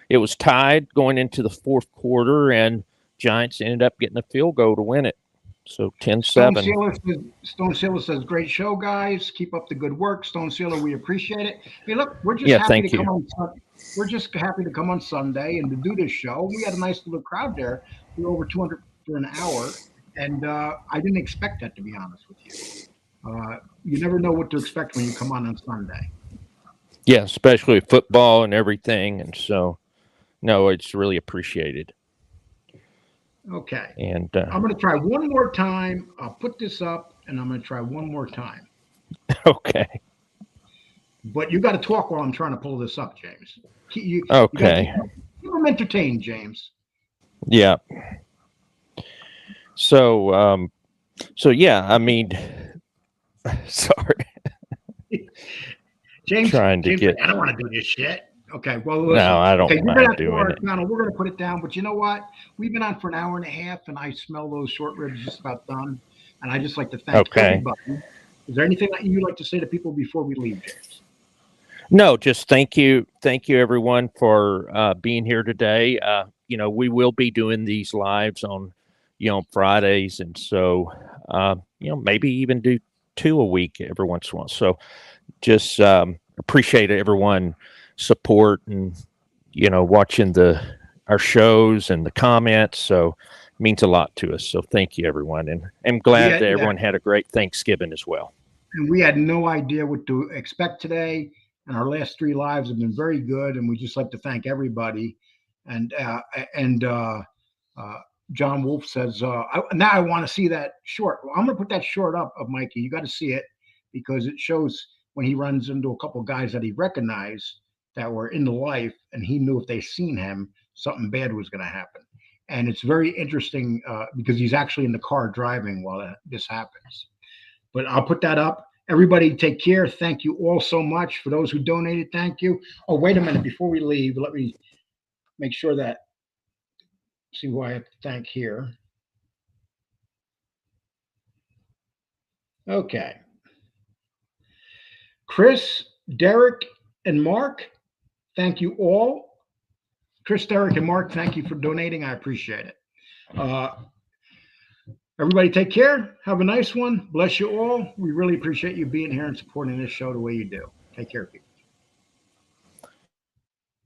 B: it was tied going into the fourth quarter, and Giants ended up getting a field goal to win it. So 10-7.
A: Stone Sealer says, great show, guys. Keep up the good work. Stone Sealer, we appreciate it. Hey, look, we're just happy to come on Sunday. We're just happy to come on Sunday and to do this show. We had a nice little crowd there. We were over 200 for an hour, and I didn't expect that, to be honest with you. You never know what to expect when you come on Sunday.
B: Yeah, especially football and everything. And so, no, it's really appreciated.
A: Okay.
B: And
A: I'm going to try one more time. I'll put this up, and I'm going to try one more time.
B: Okay.
A: But you got to talk while I'm trying to pull this up, James. You
B: Okay.
A: keep them entertained, James.
B: Yeah. So, yeah, I mean, sorry.
A: James,
B: Trying to
A: James,
B: get.
A: I don't want to do this shit. Okay, well,
B: No,
A: listen.
B: I don't
A: Okay, you're
B: mind
A: gonna have to go
B: doing
A: our
B: it.
A: channel. We're gonna put it down, but you know what? We've been on for an hour and a half, and I smell those short ribs just about done. And I just like to thank
B: Okay.
A: everybody. Is there anything that you'd like to say to people before we leave, James?
B: No, just thank you everyone for being here today. We will be doing these lives on, Fridays, and so maybe even do 2 a week every once in a while. So just appreciate everyone support and watching our shows and the comments. So it means a lot to us. So thank you, everyone, and I'm glad that everyone had a great Thanksgiving as well.
A: And we had no idea what to expect today. And our last 3 lives have been very good. And we just like to thank everybody. And John Wolf says, now I want to see that short. Well, I'm going to put that short up of Mikey. You got to see it because it shows when he runs into a couple of guys that he recognized that were in the life. And he knew if they seen him, something bad was going to happen. And it's very interesting because he's actually in the car driving while this happens. But I'll put that up. Everybody take care. Thank you all so much. For those who donated, thank you. Oh, wait a minute. Before we leave, let me make sure that, see who I have to thank here. Okay. Chris, Derek, and Mark, thank you all. Chris, Derek, and Mark, thank you for donating. I appreciate it. Everybody take care. Have a nice one. Bless you all. We really appreciate you being here and supporting this show the way you do. Take care, people.